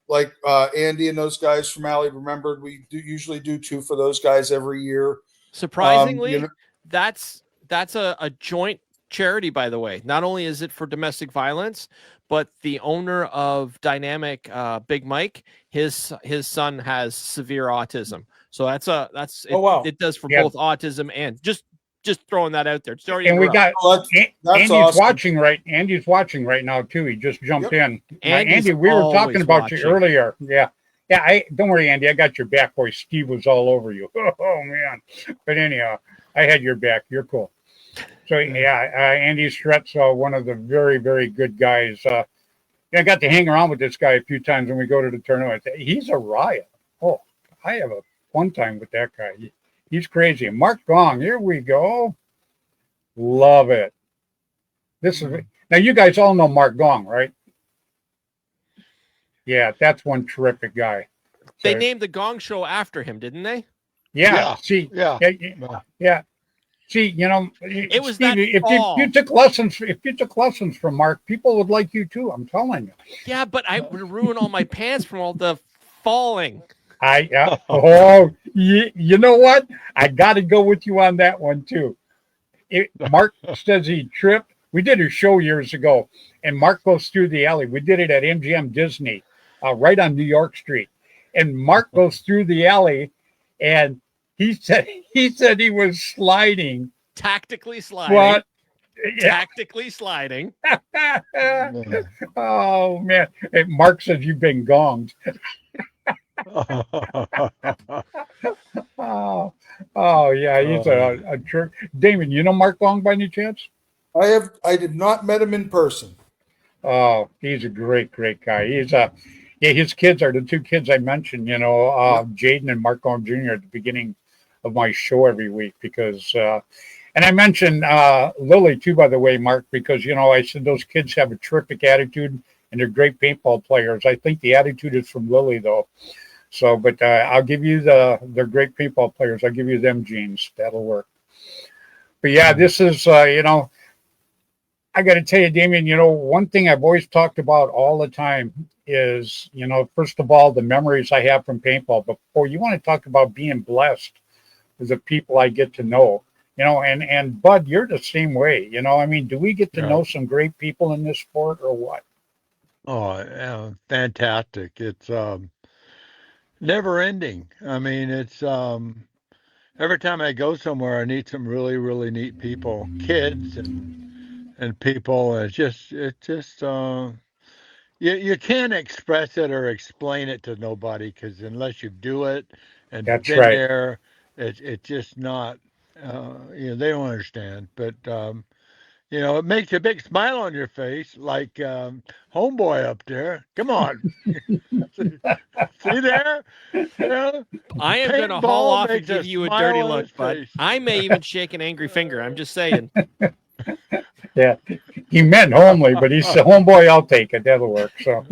Speaker 3: Like Andy and those guys from Alley Remembered, we usually do 2 for those guys every year.
Speaker 2: Surprisingly, that's a joint charity, by the way. Not only is it for domestic violence, but the owner of Dynamic, Big Mike, his son has severe autism. So it does for both autism and just throwing that out there. Sorry,
Speaker 1: and we got Andy's
Speaker 3: awesome.
Speaker 1: watching right. Andy's watching right now too. He just jumped in.
Speaker 2: Andy,
Speaker 1: we were talking about you earlier. Yeah. Don't worry, Andy. I got your back, boy. Steve was all over you. Oh man. But anyhow, I had your back. You're cool. So Andy Stretz, one of the very, very good guys. I got to hang around with this guy a few times when we go to the tournament. He's a riot. Oh, I have a fun time with that guy. He's crazy. Mark Gong, here we go. Love it. This is now you guys all know Mark Gong, right? Yeah, that's one terrific guy.
Speaker 2: They named the Gong Show after him, didn't they?
Speaker 1: Yeah. See, yeah. See,
Speaker 2: it was
Speaker 1: Steve, if you took lessons from Mark, people would like you too. I'm telling you.
Speaker 2: Yeah, but I would ruin all my pants from all the falling.
Speaker 1: You know what? I got to go with you on that one too. Mark says he tripped. We did a show years ago, and Mark goes through the alley. We did it at MGM Disney, right on New York Street. And Mark goes through the alley, and he said he was sliding,
Speaker 2: tactically sliding.
Speaker 1: What?
Speaker 2: Tactically sliding.
Speaker 1: Oh man! Hey, Mark says you've been gonged. Oh yeah, he's a jerk. Damon, you know Mark Gong by any chance?
Speaker 3: I did not met him in person.
Speaker 1: Oh, he's a great guy. He's his kids are the 2 kids I mentioned, Jaden and Mark Gong Jr. at the beginning of my show every week because and I mentioned Lily too, by the way, Mark, because I said those kids have a terrific attitude and they're great paintball players. I think the attitude is from Lily though. So, but I'll give you they're great paintball players. I'll give you them genes. That'll work. But yeah, this is, I got to tell you, Damien, one thing I've always talked about all the time is, first of all, the memories I have from paintball. But boy, you want to talk about being blessed with the people I get to know, and Bud, you're the same way. Do we get to know some great people in this sport or what?
Speaker 4: Oh, yeah, fantastic. It's never ending. I mean, it's every time I go somewhere, I meet some really, really neat people, kids and people. It's just you can't express it or explain it to nobody because unless you do it and
Speaker 1: That's
Speaker 4: been
Speaker 1: right.
Speaker 4: there, it's just not. They don't understand, but. It makes a big smile on your face, like homeboy up there. Come on, see there?
Speaker 2: I am going to haul off and give you a dirty look, bud. I may even shake an angry finger. I'm just saying.
Speaker 1: Yeah, he meant homely, but he's a homeboy. I'll take it. That'll work. So,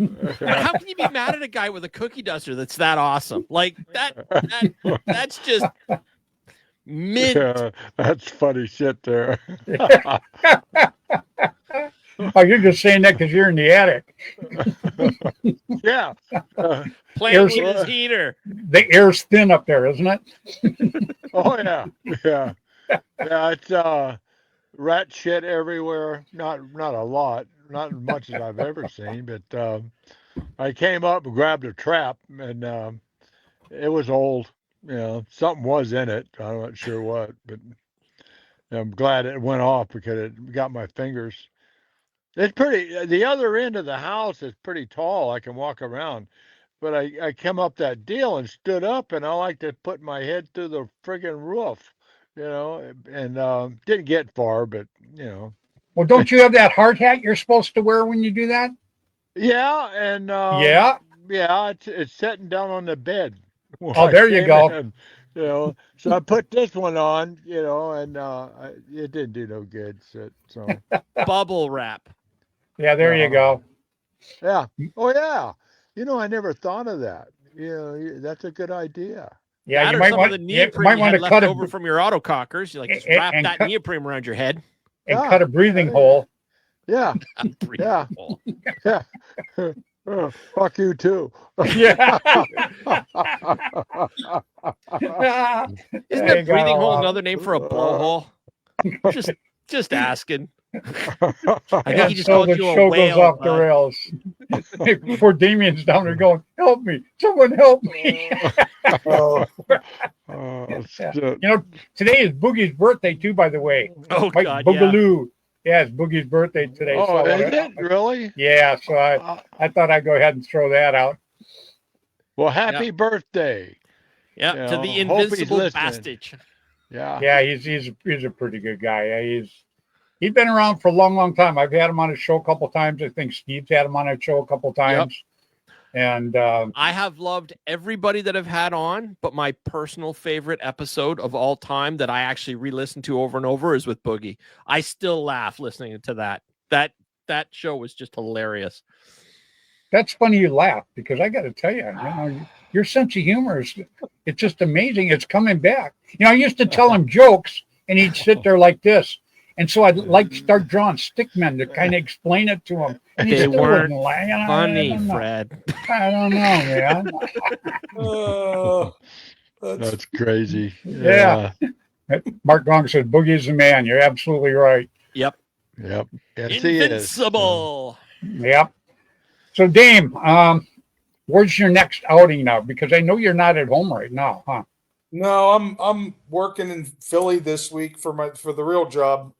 Speaker 2: how can you be mad at a guy with a cookie duster that's that awesome? Like that's just.
Speaker 4: That's funny shit there.
Speaker 1: Oh, you're just saying that because you're in the attic.
Speaker 4: Yeah.
Speaker 2: Playing with his heater.
Speaker 1: The air's thin up there, isn't it?
Speaker 4: Oh, yeah. Yeah. Yeah, it's rat shit everywhere. Not a lot. Not as much as I've ever seen, but I came up and grabbed a trap, and it was old. Something was in it. I'm not sure what, but I'm glad it went off because it got my fingers. It's pretty. The other end of the house is pretty tall. I can walk around, but I came up that deal and stood up, and I like to put my head through the friggin' roof, and didn't get far, but.
Speaker 1: Well, don't you have that hard hat you're supposed to wear when you do that?
Speaker 4: Yeah, and
Speaker 1: Yeah.
Speaker 4: yeah, it's sitting down on the bed when
Speaker 1: Oh,
Speaker 4: I
Speaker 1: there you
Speaker 4: came
Speaker 1: go.
Speaker 4: in. So I put this one on, and it didn't do no good. So
Speaker 2: Bubble wrap.
Speaker 1: Yeah, there you
Speaker 4: uh,
Speaker 1: go.
Speaker 4: yeah. Oh yeah. I never thought of that. That's a good idea.
Speaker 1: Yeah,
Speaker 2: That
Speaker 1: you
Speaker 2: or
Speaker 1: might
Speaker 2: some of
Speaker 1: want
Speaker 2: the
Speaker 1: you
Speaker 2: neoprene
Speaker 1: might
Speaker 2: you
Speaker 1: want
Speaker 2: had
Speaker 1: to
Speaker 2: left over from your autocockers. You like just wrap
Speaker 1: and
Speaker 2: that
Speaker 1: cut
Speaker 2: neoprene around your head.
Speaker 4: Yeah.
Speaker 1: a breathing
Speaker 4: Yeah.
Speaker 1: hole.
Speaker 4: Yeah.
Speaker 2: Breathing
Speaker 4: Yeah.
Speaker 2: hole.
Speaker 4: Yeah. Fuck you too.
Speaker 1: Yeah.
Speaker 2: Isn't
Speaker 1: There
Speaker 2: a
Speaker 1: you go.
Speaker 2: breathing hole another name for a
Speaker 4: Uh,
Speaker 2: blowhole? Just asking. I think he
Speaker 1: And
Speaker 2: just
Speaker 1: so
Speaker 2: called
Speaker 1: the
Speaker 2: you a
Speaker 1: show goes
Speaker 2: whale,
Speaker 1: off the
Speaker 2: bud.
Speaker 1: rails. Poor Damien's down there going, "Help me! Someone help me!"
Speaker 3: Oh,
Speaker 1: Yeah.
Speaker 4: shit.
Speaker 1: Today is Boogie's birthday too, by the way.
Speaker 2: Oh
Speaker 1: Mike
Speaker 2: God, yeah.
Speaker 1: Boogaloo. Yeah, it's Boogie's birthday today.
Speaker 4: Oh,
Speaker 1: So
Speaker 4: is it really?
Speaker 1: yeah, so I thought I'd go ahead and throw that out.
Speaker 4: Well,
Speaker 2: Yeah.
Speaker 4: happy birthday.
Speaker 2: Yeah, to the
Speaker 4: Hope he's
Speaker 2: invincible
Speaker 4: listening.
Speaker 2: bastard.
Speaker 4: Yeah.
Speaker 1: Yeah, he's a pretty good guy. Yeah, he's been around for a long, long time. I've had him on his show a couple times. I think Steve's had him on his show a couple times. And
Speaker 2: I have loved everybody that I've had on, but my personal favorite episode of all time that I actually re-listen to over and over is with Boogie. I still laugh listening to that. That show was just hilarious.
Speaker 1: that's funny you laugh because I got to tell you, your sense of humor it's just amazing. It's coming back. I used to tell him jokes and he'd sit there like this. And so I'd like to start drawing stick men to kind of explain it to him. And he
Speaker 2: They
Speaker 1: still
Speaker 2: weren't
Speaker 1: wouldn't laugh. I
Speaker 2: Funny,
Speaker 1: don't know.
Speaker 2: Fred.
Speaker 1: I don't know, man.
Speaker 4: That's crazy.
Speaker 1: Yeah. Mark Gong said, Boogie's the man. You're absolutely right.
Speaker 2: Yep.
Speaker 4: Yep. Yes, he is.
Speaker 2: Invincible.
Speaker 1: Yep. So, Dame, where's your next outing now? Because I know you're not at home right now, huh?
Speaker 3: no, I'm working in Philly this week for the real job,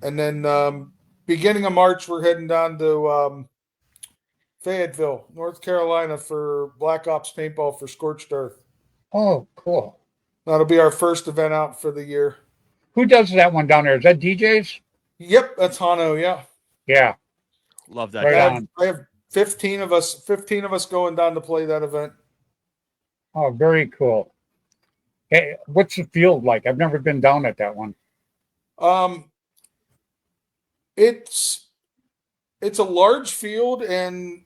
Speaker 3: and then beginning of March we're heading down to Fayetteville, North Carolina for Black Ops Paintball for Scorched Earth.
Speaker 1: Oh, cool.
Speaker 3: That'll be our first event out for the year.
Speaker 1: Who does that one down there? Is that DJs?
Speaker 3: Yep, that's Hano. Yeah,
Speaker 1: Yeah.
Speaker 2: Love that
Speaker 1: Right
Speaker 2: guy.
Speaker 1: on.
Speaker 3: I have 15 of us going down to play that event.
Speaker 1: Oh, very cool. Hey, what's the field like? I've never been down at that one.
Speaker 3: It's a large field, and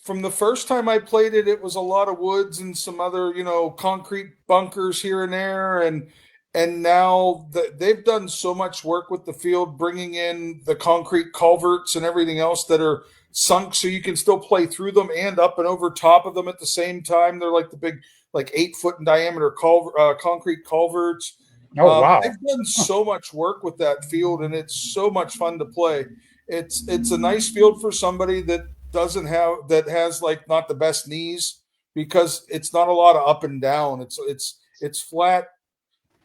Speaker 3: from the first time I played it, it was a lot of woods and some other, concrete bunkers here and there, and now they've done so much work with the field, bringing in the concrete culverts and everything else that are sunk, so you can still play through them and up and over top of them at the same time. They're like the big, like 8 foot in diameter concrete culverts.
Speaker 1: Oh, wow.
Speaker 3: They've done so much work with that field, and it's so much fun to play. It's a nice field for somebody that has like not the best knees, because it's not a lot of up and down. It's flat,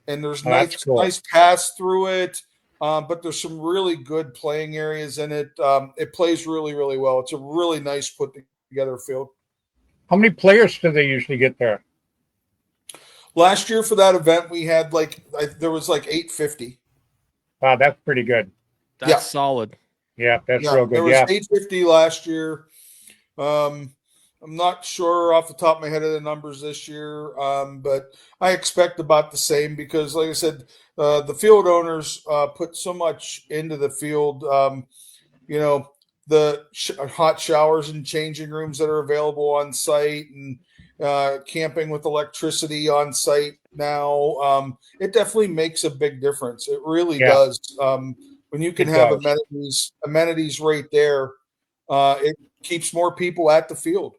Speaker 3: and there's
Speaker 1: Oh, that's cool.
Speaker 3: nice pass through it. But there's some really good playing areas in it. It plays really, really well. It's a really nice put together field.
Speaker 1: How many players do they usually get there?
Speaker 3: Last year for that event, we had there was like 850.
Speaker 1: Wow, that's pretty good.
Speaker 2: That's solid.
Speaker 1: Yeah, that's
Speaker 3: Yeah,
Speaker 1: real good.
Speaker 3: there was
Speaker 1: Yeah.
Speaker 3: 850 last year. I'm not sure off the top of my head of the numbers this year, but I expect about the same because, like I said, the field owners put so much into the field. The hot showers and changing rooms that are available on site, and camping with electricity on site now. It definitely makes a big difference. It really
Speaker 1: Yeah.
Speaker 3: does. When you can
Speaker 1: It
Speaker 3: have
Speaker 1: does.
Speaker 3: amenities right there, it keeps more people at the field.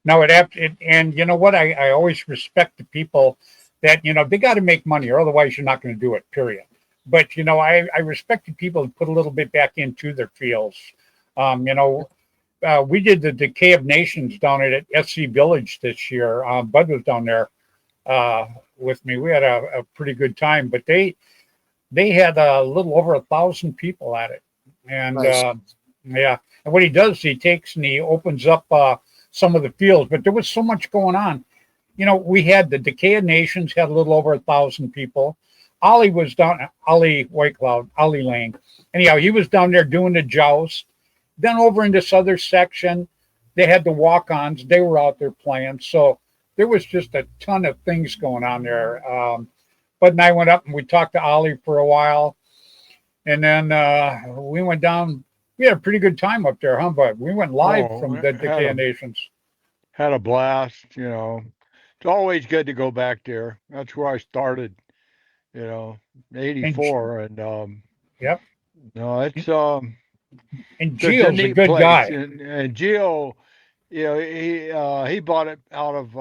Speaker 1: No, and you know what? I always respect the people that, they got to make money or otherwise you're not going to do it, period. But, I respect the people who put a little bit back into their fields. We did the Decay of Nations down at SC Village this year. Bud was down there with me. We had a pretty good time, but they had a little over 1,000 people at it. And
Speaker 3: Nice.
Speaker 1: yeah, and what he does, he takes and he opens up some of the fields, but there was so much going on. We had the Decay of Nations had a little over 1,000 people. Ollie was down, Ollie White Cloud, Ollie Lane. Anyhow, he was down there doing the joust. then over in this other section, they had the walk-ons. They were out there playing. So there was just a ton of things going on there. Bud and I went up and we talked to Ollie for a while. And then we went down. We had a pretty good time up there, huh, Bud? We went live from the Decay Nations.
Speaker 4: Had a blast, you know. It's always good to go back there. That's where I started, you know, 84. And
Speaker 1: yep.
Speaker 4: No, it's
Speaker 1: and
Speaker 4: it's a
Speaker 1: Gio's a
Speaker 4: neat
Speaker 1: good
Speaker 4: place.
Speaker 1: guy.
Speaker 4: And Gio, you know, he bought it out of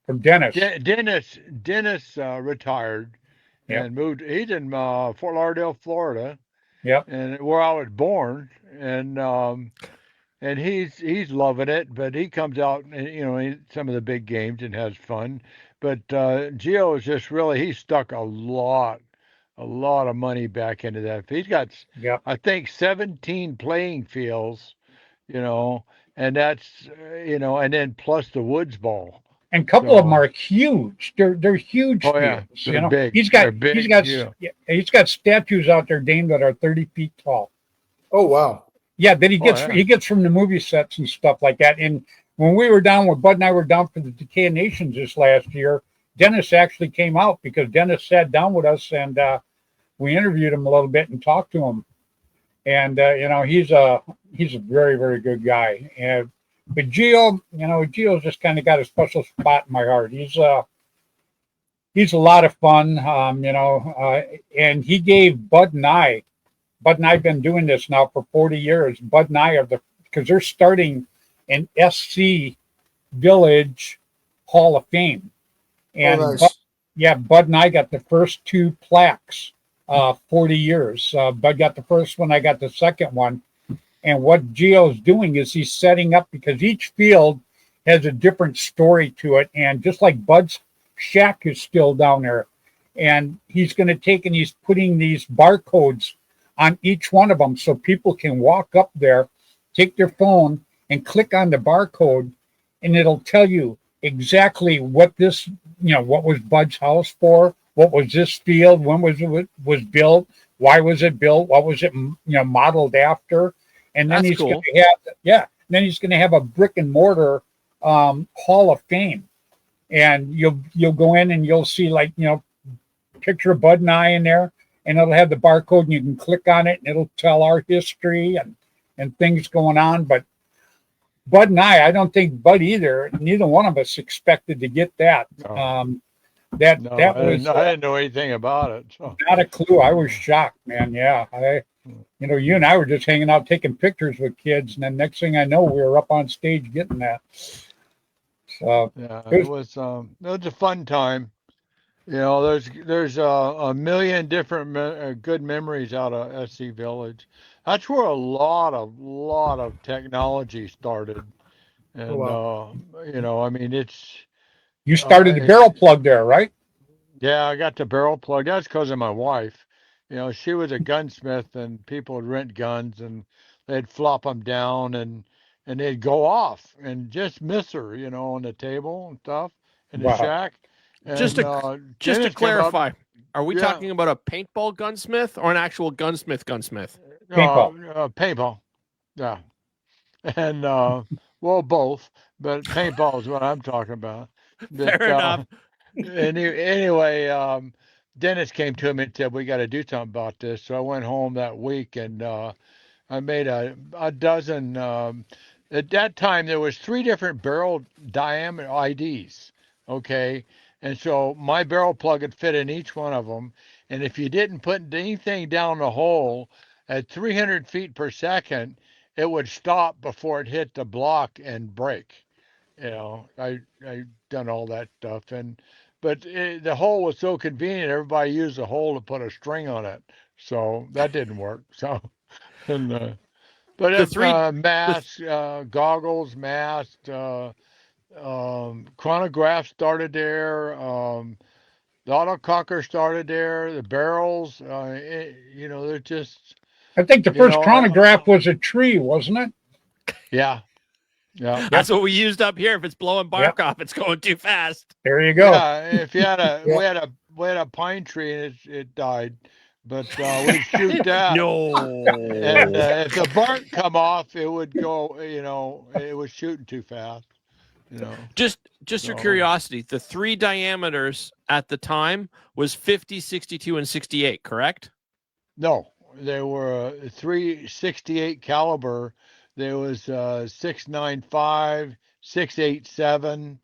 Speaker 1: from Dennis.
Speaker 4: Dennis retired
Speaker 1: Yep.
Speaker 4: and moved. He's in Fort Lauderdale, Florida.
Speaker 1: Yep.
Speaker 4: And where I was born, and he's loving it. But he comes out, and you know, some of the big games and has fun. But Gio is just really he stuck a lot of money back into that. He's got,
Speaker 1: yep.
Speaker 4: I think, 17 playing fields, you know, and that's you know, and then plus the Woods Ball.
Speaker 1: And a couple of them are huge. They're huge fields.
Speaker 4: Yeah, they're
Speaker 1: you know,
Speaker 4: big.
Speaker 1: he's got statues out there, Dame, that are 30 feet tall.
Speaker 3: Oh wow!
Speaker 1: Yeah, that he gets from the movie sets and stuff like that. And when we were down, when Bud and I were down for the Decay of Nations this last year, Dennis actually came out because Dennis sat down with us and we interviewed him a little bit and talked to him. And you know, he's a very, very good guy. And but Gio, you know, Gio's just kind of got a special spot in my heart. He's a lot of fun, you know, and he gave Bud and I have been doing this now for 40 years. Bud and I are because they're starting an SC Village Hall of Fame. And
Speaker 3: nice.
Speaker 1: Bud and I got the first 2 plaques, 40 years. Bud got the first one, I got the second one. And what Gio's doing is he's setting up, because each field has a different story to it. And just like Bud's shack is still down there, and he's going to take and he's putting these barcodes on each one of them so people can walk up there, take their phone and click on the barcode, and it'll tell you exactly what this, you know, what was Bud's house for, what was this field, when was built, why was it built, what was it, you know, modeled after. And then he's going to have a brick and mortar Hall of Fame, and you'll go in and you'll see, like, you know, picture of Bud and I in there, and it'll have the barcode and you can click on it and it'll tell our history and things going on. But Bud and I don't think Bud either, neither one of us expected to get that.
Speaker 4: No.
Speaker 1: I
Speaker 4: didn't know anything about it. So.
Speaker 1: Not a clue. I was shocked, man. Yeah. You know, you and I were just hanging out taking pictures with kids, and then next thing I know, we were up on stage getting that. So
Speaker 4: yeah, it was a fun time. You know, there's a million different good memories out of SC Village. That's where a lot of technology started. And you know, I mean,
Speaker 1: you started the barrel plug there, right?
Speaker 4: Yeah, I got the barrel plug. That's because of my wife. You know, she was a gunsmith, and people would rent guns, and they'd flop them down, and they'd go off and just miss her, you know, on the table and stuff in the shack. And,
Speaker 2: just to clarify, are we talking about a paintball gunsmith or an actual gunsmith?
Speaker 1: Paintball.
Speaker 4: Paintball. Yeah. And well, both, but paintball is what I'm talking about. But,
Speaker 2: fair enough.
Speaker 4: Anyway, Dennis came to me and said, we got to do something about this. So I went home that week, and I made a dozen. At that time, there was 3 different barrel diameter IDs, okay? And so my barrel plug would fit in each one of them. And if you didn't put anything down the hole at 300 feet per second, it would stop before it hit the block and break. You know, I done all that stuff, but the hole was so convenient. Everybody used the hole to put a string on it, so that didn't work. So, and but it's mask, goggles, mask, chronograph started there. The autococker started there. The barrels, you know, they're just.
Speaker 1: I think the first chronograph was a tree, wasn't it?
Speaker 4: Yeah. Yeah,
Speaker 2: that's what we used up here. If it's blowing bark off, it's going too fast.
Speaker 1: There you go.
Speaker 4: Yeah, if you had we had a pine tree and it died, but we'd shoot that.
Speaker 2: No.
Speaker 4: And if the bark come off, it would go. It was shooting too fast.
Speaker 2: Just your
Speaker 4: So-
Speaker 2: curiosity, the three diameters at the time was 50, 62, and 68, correct?
Speaker 4: No, there were 368 caliber. There was 695, 687,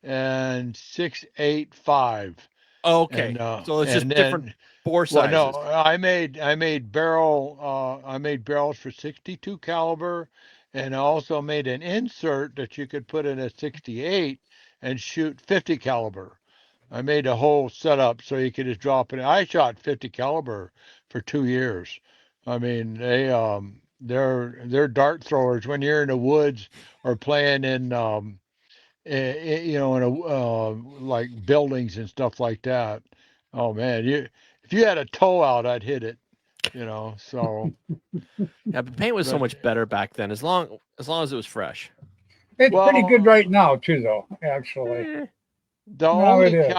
Speaker 4: and 685.
Speaker 2: Okay.
Speaker 4: And
Speaker 2: So it's just
Speaker 4: and
Speaker 2: different
Speaker 4: then
Speaker 2: bore
Speaker 4: well,
Speaker 2: sizes.
Speaker 4: no, I made barrels for 62 caliber, and I also made an insert that you could put in a 68 and shoot 50 caliber. I made a whole setup so you could just drop it. I shot 50 caliber for 2 years. I mean, they're dart throwers when you're in the woods or playing in in a like buildings and stuff like that. Oh man, if you had a toe out, I'd hit it. So
Speaker 2: Yeah, but paint was so
Speaker 4: but-
Speaker 2: much better back then, as long as it was fresh.
Speaker 1: It's pretty good
Speaker 4: Well-
Speaker 1: right now too, though. Actually,
Speaker 2: Eh,
Speaker 1: No, it is.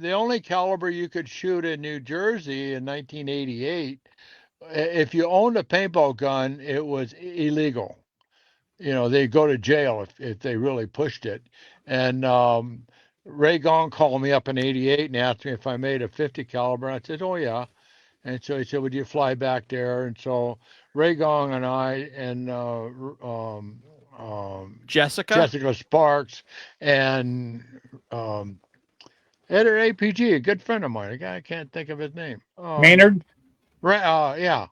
Speaker 4: the only caliber you could shoot in New Jersey in 1988, if you owned a paintball gun, it was illegal. They go to jail if they really pushed it. And Ray Gong called me up in '88 and asked me if I made a 50 caliber. I said, "Oh yeah." And so he said, "Would you fly back there?" And so Ray Gong and I and
Speaker 2: Jessica?
Speaker 4: Jessica Sparks and Ed at APG, a good friend of mine, a guy I can't think of his name.
Speaker 1: Maynard,
Speaker 4: Yeah.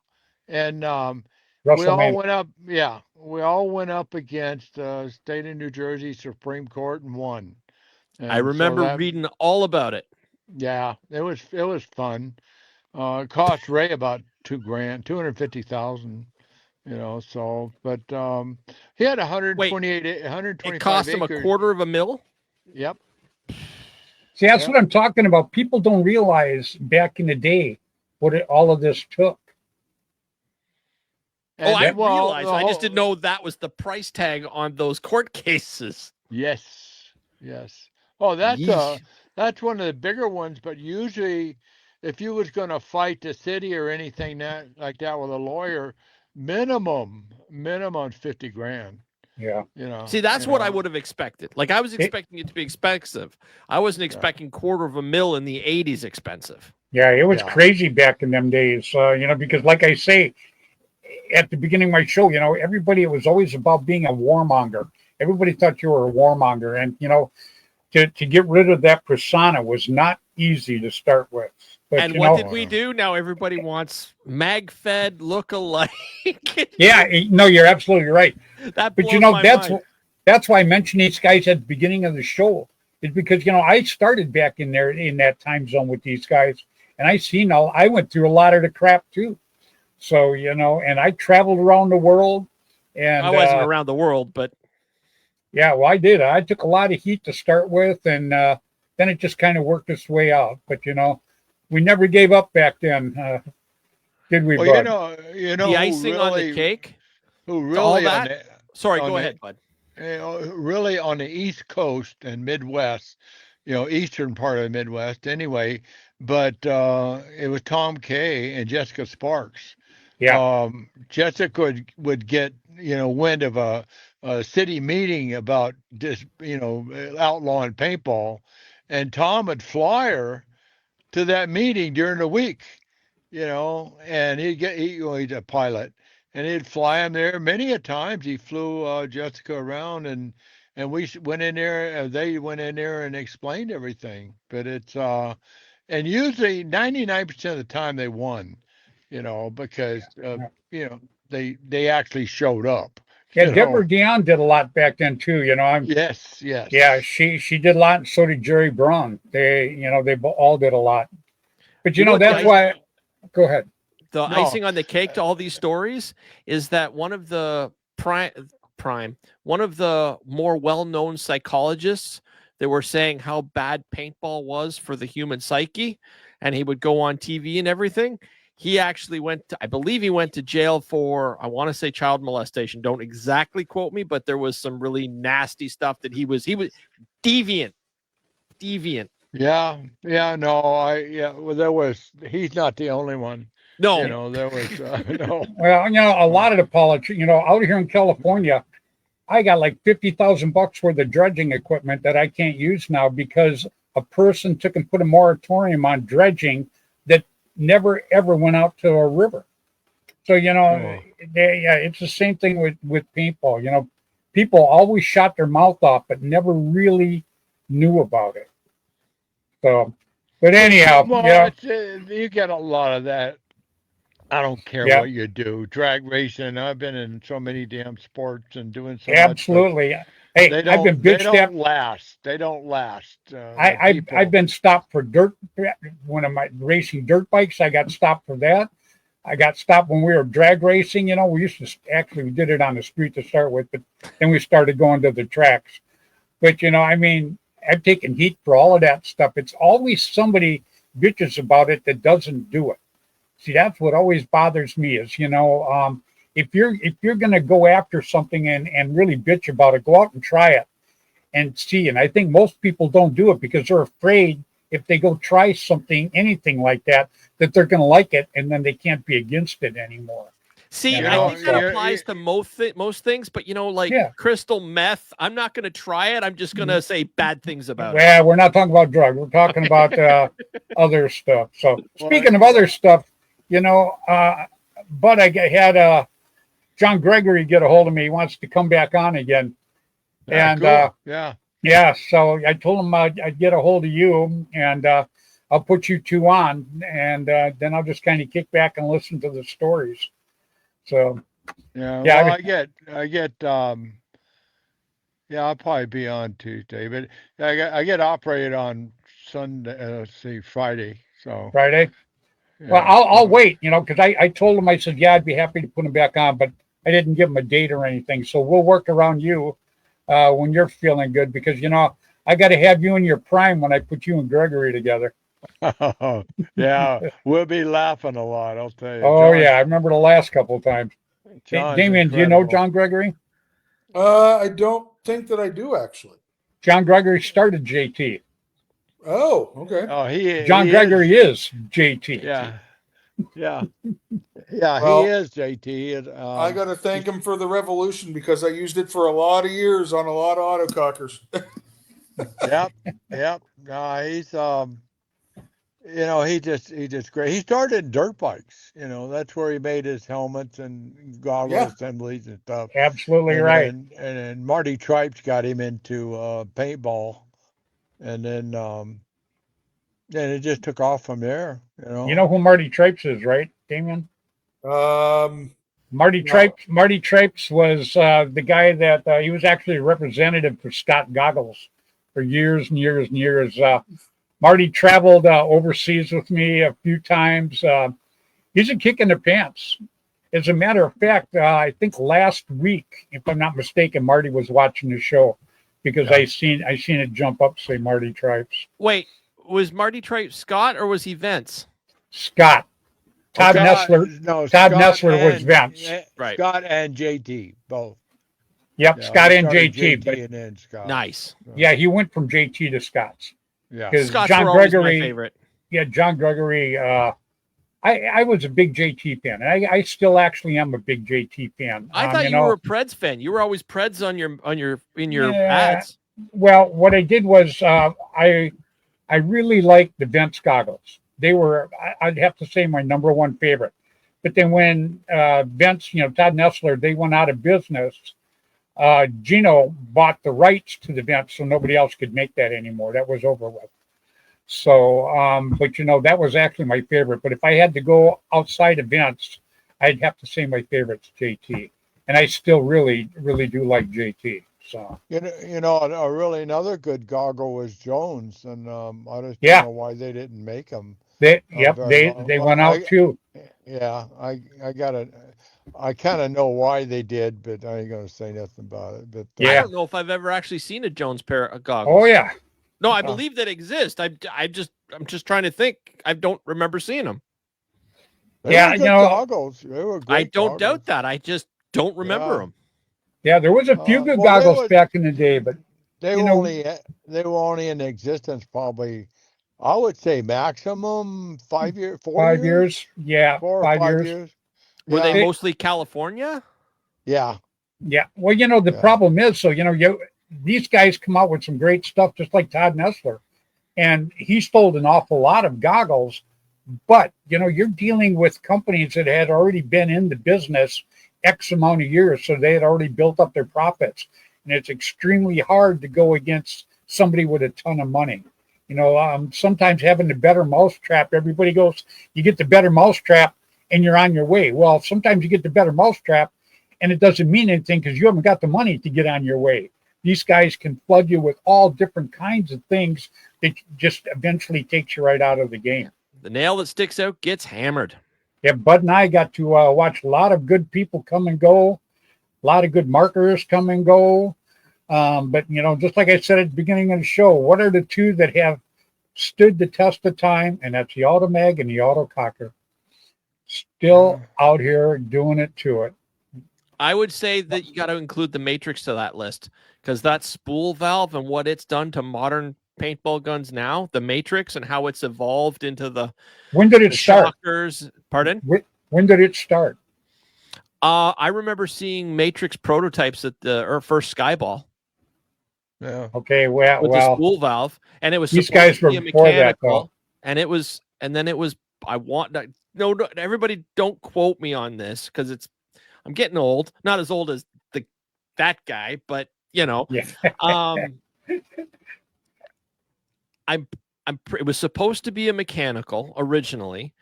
Speaker 4: And we
Speaker 1: Russell
Speaker 4: all
Speaker 1: Maynard.
Speaker 4: went up. Yeah, we all went up against state of New Jersey Supreme Court and won.
Speaker 2: I
Speaker 4: And so
Speaker 2: remember reading all about it.
Speaker 4: Yeah, it was fun. It cost Ray about $2,000, 250,000. So but he had 125
Speaker 2: It cost him
Speaker 4: acres.
Speaker 2: $250,000.
Speaker 4: Yep.
Speaker 1: See, that's
Speaker 4: Yeah.
Speaker 1: what I'm talking about. People don't realize back in the day what all of this took.
Speaker 2: Oh, I
Speaker 4: And, well,
Speaker 2: realized.
Speaker 4: the
Speaker 2: I just
Speaker 4: whole-
Speaker 2: didn't know that was the price tag on those court cases.
Speaker 4: Yes. Oh,
Speaker 2: Yeesh.
Speaker 4: that's one of the bigger ones. But usually, if you was going to fight the city or anything like that with a lawyer, minimum 50 grand.
Speaker 1: Yeah.
Speaker 2: See, that's what I would have expected. Like, I was expecting it to be expensive. I wasn't expecting $250,000 in the 80s expensive.
Speaker 1: Yeah, it was
Speaker 4: Yeah.
Speaker 1: crazy back in them days, because like I say, at the beginning of my show, everybody, it was always about being a warmonger. Everybody thought you were a warmonger. And, to get rid of that persona was not easy to start with. But,
Speaker 2: And what did we do? Now everybody wants MagFed look-alike.
Speaker 1: Yeah, no, you're absolutely right.
Speaker 2: That
Speaker 1: But,
Speaker 2: blows my
Speaker 1: that's
Speaker 2: mind.
Speaker 1: that's why I mentioned these guys at the beginning of the show. Is because, I started back in there in that time zone with these guys. And I went through a lot of the crap too. So, and I traveled around the world. And
Speaker 2: I wasn't around the world, but
Speaker 1: yeah, well, I did. I took a lot of heat to start with, and then it just kind of worked its way out. But we never gave up back then, did we,
Speaker 4: Well,
Speaker 1: bud?
Speaker 2: the
Speaker 4: who
Speaker 2: icing on the cake.
Speaker 4: who
Speaker 2: all
Speaker 4: really on
Speaker 2: that? Sorry,
Speaker 4: on
Speaker 2: go
Speaker 4: the-
Speaker 2: ahead, bud.
Speaker 4: really on the East Coast and Midwest, eastern part of the Midwest anyway. But it was Tom Kay and Jessica Sparks.
Speaker 1: Yeah.
Speaker 4: Jessica would get wind of a city meeting about this outlawing paintball, and Tom would fly her to that meeting during the week, and he's a pilot, and he'd fly him there. Many a times he flew Jessica around, and we went in there. They went in there and explained everything. But it's and usually 99% of the time they won, because they actually showed up.
Speaker 1: Yeah,
Speaker 4: you know.
Speaker 1: Deborah Dion did a lot back then too.
Speaker 4: Yes.
Speaker 1: Yeah, she did a lot, and so did Jerry Braun. They all did a lot. But
Speaker 2: You know what,
Speaker 1: that's
Speaker 2: guys?
Speaker 1: why. Go ahead.
Speaker 2: The
Speaker 4: No.
Speaker 2: icing on the cake to all these stories is that one of the one of the more well-known psychologists that were saying how bad paintball was for the human psyche, and he would go on TV and everything. He actually I believe he went to jail for, I want to say child molestation. Don't exactly quote me, but there was some really nasty stuff that he was deviant.
Speaker 4: Yeah. No, well, he's not the only one.
Speaker 2: No.
Speaker 4: You know, there was no.
Speaker 1: Well, a lot of the politics, out here in California, I got like $50,000 worth of dredging equipment that I can't use now because a person took and put a moratorium on dredging that never ever went out to a river. So it's the same thing with paintball. People always shot their mouth off, but never really knew about it. So, but anyhow,
Speaker 4: Well, you get a lot of that. I don't care
Speaker 1: yeah,
Speaker 4: what you do. Drag racing. I've been in so many damn sports and doing so much, but
Speaker 1: absolutely. Hey, I've been
Speaker 4: they
Speaker 1: bitched at.
Speaker 4: don't last. They don't last. The
Speaker 1: I've
Speaker 4: people.
Speaker 1: been stopped for dirt when I'm racing dirt bikes. I got stopped for that. I got stopped when we were drag racing. We used to we did it on the street to start with, but then we started going to the tracks. But I've taken heat for all of that stuff. It's always somebody bitches about it that doesn't do it. See, that's what always bothers me is, if you're going to go after something and really bitch about it, go out and try it and see. And I think most people don't do it because they're afraid if they go try something, anything like that they're going to like it and then they can't be against it anymore.
Speaker 2: See, I think that applies to most things, but crystal meth, I'm not going to try it. I'm just going to say bad things about it.
Speaker 1: Well, we're not talking about drugs. We're talking about other stuff. So speaking of other stuff, but I had John Gregory get a hold of me. He wants to come back on again.
Speaker 4: Yeah,
Speaker 1: And
Speaker 4: cool.
Speaker 1: yeah, so I told him I'd get a hold of you and I'll put you two on and then I'll just kind of kick back and listen to the stories. So
Speaker 4: yeah, well, I get I'll probably be on Tuesday, but I get operated on Sunday, Friday. So
Speaker 1: Friday.
Speaker 4: Yeah,
Speaker 1: well, I'll wait, because I told him, I said, yeah, I'd be happy to put him back on, but I didn't give him a date or anything. So we'll work around you when you're feeling good because, I got to have you in your prime when I put you and Gregory together.
Speaker 4: Yeah, we'll be laughing a lot, I'll tell you.
Speaker 1: Oh, yeah, I remember the last couple of times.
Speaker 4: John's
Speaker 1: Damien, do you know John Gregory?
Speaker 3: I don't think that I do actually.
Speaker 1: John Gregory started JT.
Speaker 3: Oh, okay.
Speaker 4: Oh,
Speaker 1: John Gregory is JT.
Speaker 4: Yeah. Well, he is JT.
Speaker 3: I got to thank him for the revolution because I used it for a lot of years on a lot of autocockers.
Speaker 4: Yep. No, he's he's just great. He started dirt bikes. That's where he made his helmets and goggle assemblies and stuff.
Speaker 1: Absolutely right.
Speaker 4: And then Marty Tripes got him into paintball, and then it just took off from there.
Speaker 1: You know who Marty Tripes is, right, Damien? Marty Tripes was the guy that he was actually a representative for Scott Goggles for years and years and years. Marty traveled overseas with me a few times. He's a kick in the pants. As a matter of fact, I think last week, if I'm not mistaken, Marty was watching the show because I seen it jump up, say Marty Tripes.
Speaker 2: Wait, was Marty Tripes Scott or was he Vince?
Speaker 1: Scott. Todd Nessler.
Speaker 4: No,
Speaker 1: Todd Nessler was Vince.
Speaker 2: Right.
Speaker 4: Scott and JT both.
Speaker 1: Yep,
Speaker 4: Yeah,
Speaker 1: Scott and
Speaker 4: JT,
Speaker 1: but
Speaker 4: and then Scott.
Speaker 2: Nice.
Speaker 1: Yeah, he went from JT to Scott's.
Speaker 4: Yeah,
Speaker 2: Scott's
Speaker 1: John
Speaker 2: were always
Speaker 1: Gregory,
Speaker 2: my favorite.
Speaker 1: Yeah, John Gregory. I was a big JT fan. I still actually am a big JT fan.
Speaker 2: I thought you were a Preds fan. You were always Preds in your ads.
Speaker 1: Well, what I did was I really liked the Vince goggles. They were, I'd have to say, my number one favorite. But then when Vince, Todd Nessler, they went out of business, Gino bought the rights to the Vince, so nobody else could make that anymore. That was over with. So, but that was actually my favorite. But if I had to go outside of Vince, I'd have to say my favorite's JT. And I still really, really do like JT. So
Speaker 4: really another good goggle was Jones, and I just don't know why they didn't make them.
Speaker 1: They went out too.
Speaker 4: Yeah, I kind of know why they did, but I ain't gonna say nothing about it. But
Speaker 2: I don't know if I've ever actually seen a Jones pair of goggles.
Speaker 1: Oh yeah.
Speaker 2: No, I believe that exists. I'm just trying to think. I don't remember seeing them.
Speaker 4: They were good goggles. They were good
Speaker 2: I don't
Speaker 4: goggles.
Speaker 2: doubt that. I just don't remember them.
Speaker 1: Yeah, there was a few good goggles back in the day, but
Speaker 4: they were only in existence probably I would say maximum 5 years, 4
Speaker 1: 5
Speaker 4: years,
Speaker 1: years. Yeah,
Speaker 4: 4 or
Speaker 1: 5
Speaker 4: 5
Speaker 1: years.
Speaker 4: years.
Speaker 2: Were they
Speaker 1: Hey.
Speaker 2: mostly California?
Speaker 4: Yeah.
Speaker 1: Yeah. Well, the
Speaker 4: Yeah.
Speaker 1: problem is, so these guys come out with some great stuff, just like Todd Nessler, and he stole an awful lot of goggles. But you're dealing with companies that had already been in the business X amount of years, so they had already built up their profits, and it's extremely hard to go against somebody with a ton of money. Sometimes having the better mousetrap, everybody goes, you get the better mousetrap and you're on your way. Well, sometimes you get the better mousetrap and it doesn't mean anything because you haven't got the money to get on your way. These guys can flood you with all different kinds of things that just eventually takes you right out of the game.
Speaker 2: The nail that sticks out gets hammered.
Speaker 1: Yeah, Bud and I got to watch a lot of good people come and go, a lot of good marketers come and go. But, just like I said at the beginning of the show, what are the two that have stood the test of time? And that's the Automag and the Autococker. Still out here doing it to it.
Speaker 2: I would say that you got to include the Matrix to that list because that spool valve and what it's done to modern paintball guns now, the Matrix and how it's evolved into the
Speaker 1: When did it start?
Speaker 2: Shockers. Pardon?
Speaker 1: When did it start?
Speaker 2: I remember seeing Matrix prototypes at the first Skyball.
Speaker 4: Yeah.
Speaker 1: Okay,
Speaker 2: With the spool valve, and it was
Speaker 1: these guys were before that, though.
Speaker 2: And then it was. I want no. Everybody, don't quote me on this because I'm getting old. Not as old as that guy, but
Speaker 1: Yeah.
Speaker 2: It was supposed to be a mechanical originally,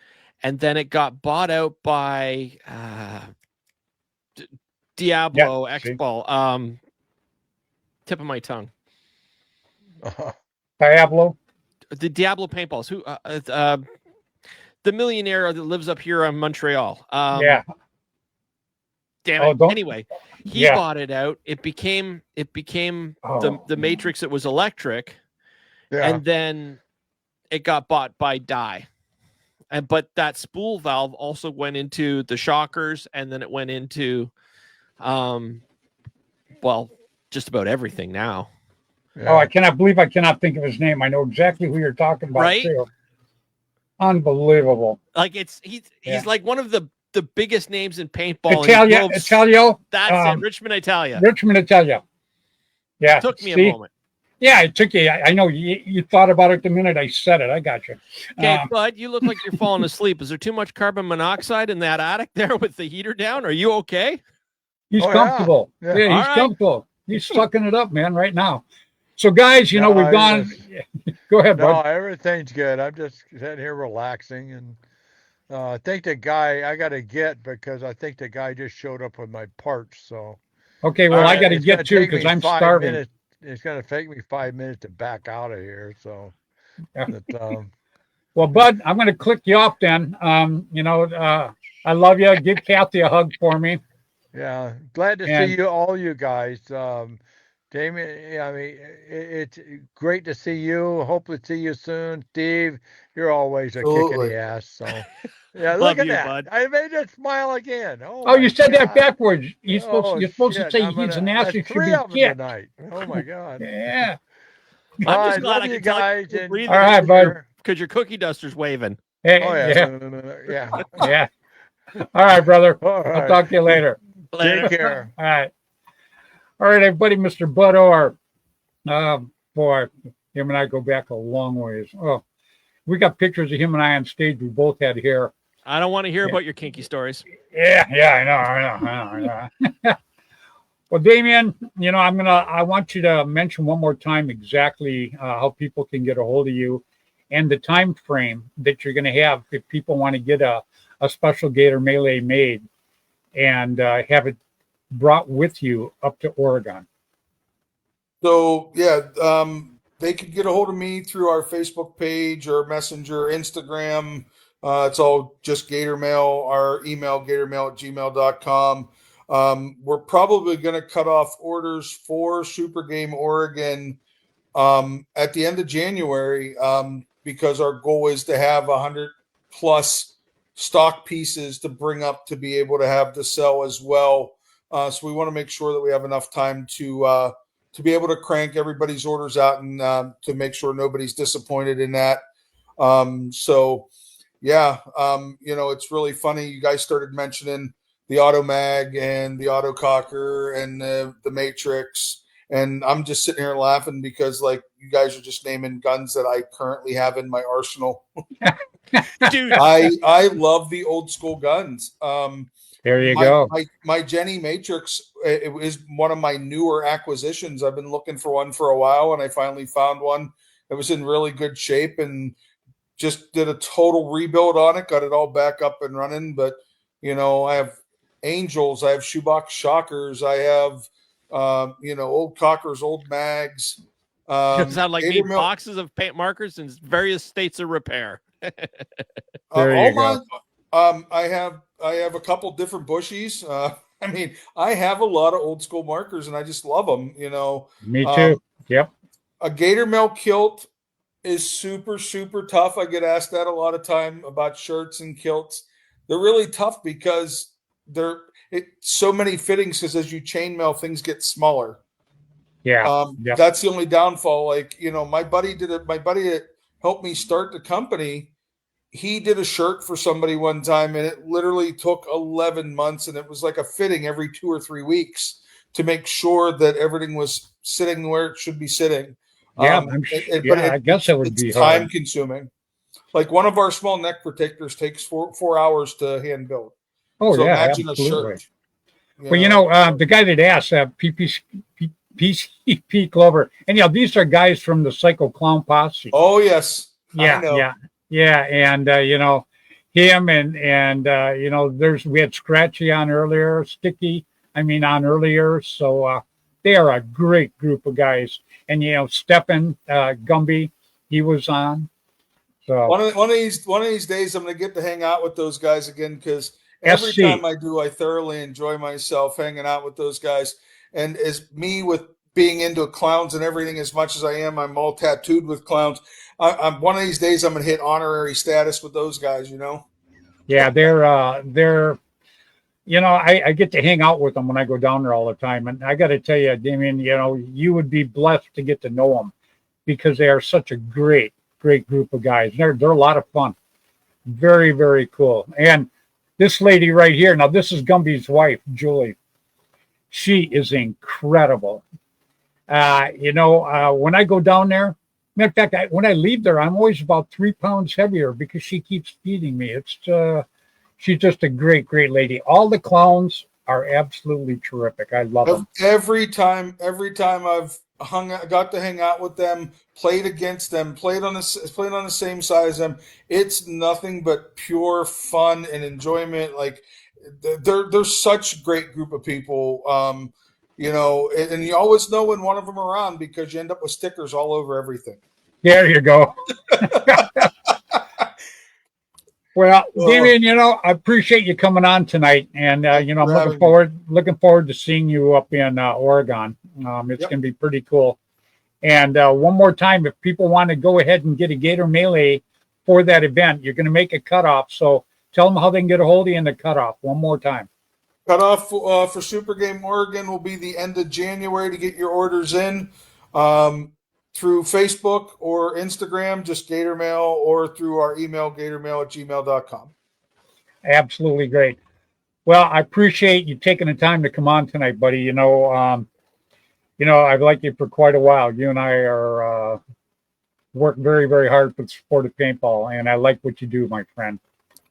Speaker 2: and then it got bought out by Diablo X-Ball. Tip of my tongue.
Speaker 1: Diablo.
Speaker 2: The Diablo paintballs. Who? The millionaire that lives up here in Montreal.
Speaker 1: Yeah.
Speaker 2: Damn it. Anyway, he bought it out. It became the Matrix. It was electric.
Speaker 4: Yeah.
Speaker 2: And then it got bought by Dye. But that spool valve also went into the Shockers, and then it went into just about everything now.
Speaker 1: Yeah. Oh, I cannot believe I cannot think of his name. I know exactly who you're talking about,
Speaker 2: right?
Speaker 1: Too. Unbelievable.
Speaker 2: Like he's like one of the biggest names in paintball.
Speaker 1: Italio.
Speaker 2: That's it. Richmond Italia.
Speaker 1: Yeah.
Speaker 2: It took me a moment.
Speaker 1: Yeah, it took you. I know you thought about it the minute I said it. I got you.
Speaker 2: Okay, Bud, you look like you're falling asleep. Is there too much carbon monoxide in that attic there with the heater down? Are you okay?
Speaker 1: He's comfortable. Yeah, he's comfortable. He's sucking it up, man, right now. So, guys, we've gone. Go ahead, Bud.
Speaker 4: No, everything's good. I'm just sitting here relaxing, and I think the guy I got to get because I think the guy just showed up with my parts. So.
Speaker 1: Okay, well, I got to get to because I'm starving.
Speaker 4: It's going to take me 5 minutes to back out of here. So,
Speaker 1: well, Bud, I'm going to click you off then. I love you. Give Kathy a hug for me.
Speaker 4: Yeah, glad to see you, all you guys. Damien, I mean, it's great to see you. Hopefully, see you soon. Steve, you're always a kick in the ass. So, yeah, look at that. Bud. I made it smile again. Oh,
Speaker 1: you said that backwards. You're supposed to say he's an ass. You should be kicked
Speaker 4: tonight. Oh my God.
Speaker 1: Yeah.
Speaker 2: I'm just glad I can
Speaker 4: guys.
Speaker 2: Breathe
Speaker 1: all right, Bud.
Speaker 2: Because your cookie duster's waving.
Speaker 1: Hey, yeah. All right, brother.
Speaker 4: All right.
Speaker 1: I'll talk to you later.
Speaker 4: Take care.
Speaker 1: All right, everybody. Mr. Bud Orr. Boy, him and I go back a long ways. Oh, we got pictures of him and I on stage. We both had hair.
Speaker 2: I don't want to hear about your kinky stories.
Speaker 1: Yeah, I know. Well, Damien, I want you to mention one more time exactly how people can get a hold of you and the time frame that you're going to have if people want to get a special Gator Melee made and have it brought with you up to Oregon.
Speaker 3: So, they could get a hold of me through our Facebook page or Messenger, Instagram. It's all just Gator Mail, our email, gatormail@gmail.com. We're probably going to cut off orders for Super Game Oregon at the end of January because our goal is to have 100 plus stock pieces to bring up to be able to have to sell as well. So we want to make sure that we have enough time to be able to crank everybody's orders out and to make sure nobody's disappointed in that. So yeah, it's really funny. You guys started mentioning the Auto Mag and the Auto Cocker and the Matrix. And I'm just sitting here laughing because like you guys are just naming guns that I currently have in my arsenal.
Speaker 2: Dude,
Speaker 3: I love the old school guns.
Speaker 1: There you go.
Speaker 3: My Jenny Matrix, it is one of my newer acquisitions. I've been looking for one for a while, and I finally found one that was in really good shape, and just did a total rebuild on it. Got it all back up and running. But I have Angels, I have shoebox shockers, I have old cockers, old mags.
Speaker 2: sound like me,
Speaker 3: Gator Mill-
Speaker 2: boxes of paint markers in various states of repair.
Speaker 1: There you go.
Speaker 3: I have a couple different bushies. I mean, I have a lot of old school markers, and I just love them.
Speaker 1: Me too. Yep.
Speaker 3: A Gator Mail kilt is super, super tough. I get asked that a lot of time about shirts and kilts. They're really tough because so many fittings, because as you chainmail, things get smaller.
Speaker 1: Yeah. Yep.
Speaker 3: That's the only downfall. Like, my buddy that helped me start the company, he did a shirt for somebody one time, and it literally took 11 months, and it was like a fitting every 2 or 3 weeks to make sure that everything was sitting where it should be sitting.
Speaker 1: Yeah, I guess it would be
Speaker 3: time
Speaker 1: hard.
Speaker 3: consuming. Like one of our small neck protectors takes 4 hours to hand build.
Speaker 1: Oh,
Speaker 3: so
Speaker 1: yeah,
Speaker 3: imagine
Speaker 1: absolutely.
Speaker 3: a shirt.
Speaker 1: Well, the guy that asked, PCP Clover, and these are guys from the Psycho Clown Posse.
Speaker 3: Oh yes,
Speaker 1: yeah, and him and we had Scratchy on earlier, Sticky, on earlier, so they are a great group of guys. And Stephen Gumby, he was on. So
Speaker 3: one of these days, I'm going to get to hang out with those guys again, because every time I do, I thoroughly enjoy myself hanging out with those guys. And as me with being into clowns and everything as much as I am, I'm all tattooed with clowns. I'm one of these days I'm going to hit honorary status with those guys.
Speaker 1: Yeah, they're I get to hang out with them when I go down there all the time. And I got to tell you, Damien, you would be blessed to get to know them, because they are such a great group of guys. They're a lot of fun. Very, very cool. And this lady right here, now this is Gumby's wife, Julie. She is incredible. When I go down there, matter of fact, when I leave there, I'm always about 3 pounds heavier because she keeps feeding me. She's just a great lady. All the clowns are absolutely terrific. I love them.
Speaker 3: Every time I've got to hang out with them, played against them, played on the same side as them, it's nothing but pure fun and enjoyment. Like they're such a great group of people. And you always know when one of them are around, because you end up with stickers all over everything.
Speaker 1: There you go. Well, Damien, I appreciate you coming on tonight, and I'm looking forward to seeing you up in Oregon. It's going to be pretty cool. And one more time, if people want to go ahead and get a Gator Melee for that event, you're going to make a cutoff. So tell them how they can get a hold of you in the cutoff one more time.
Speaker 3: Cutoff for Super Game Oregon will be the end of January to get your orders in. Through Facebook or Instagram, just Gator Mail, or through our email, gatormail@gmail.com.
Speaker 1: Absolutely great. Well, I appreciate you taking the time to come on tonight, buddy. I've liked you for quite a while. You and I are work very, very hard for the sport of paintball, and I like what you do, my friend.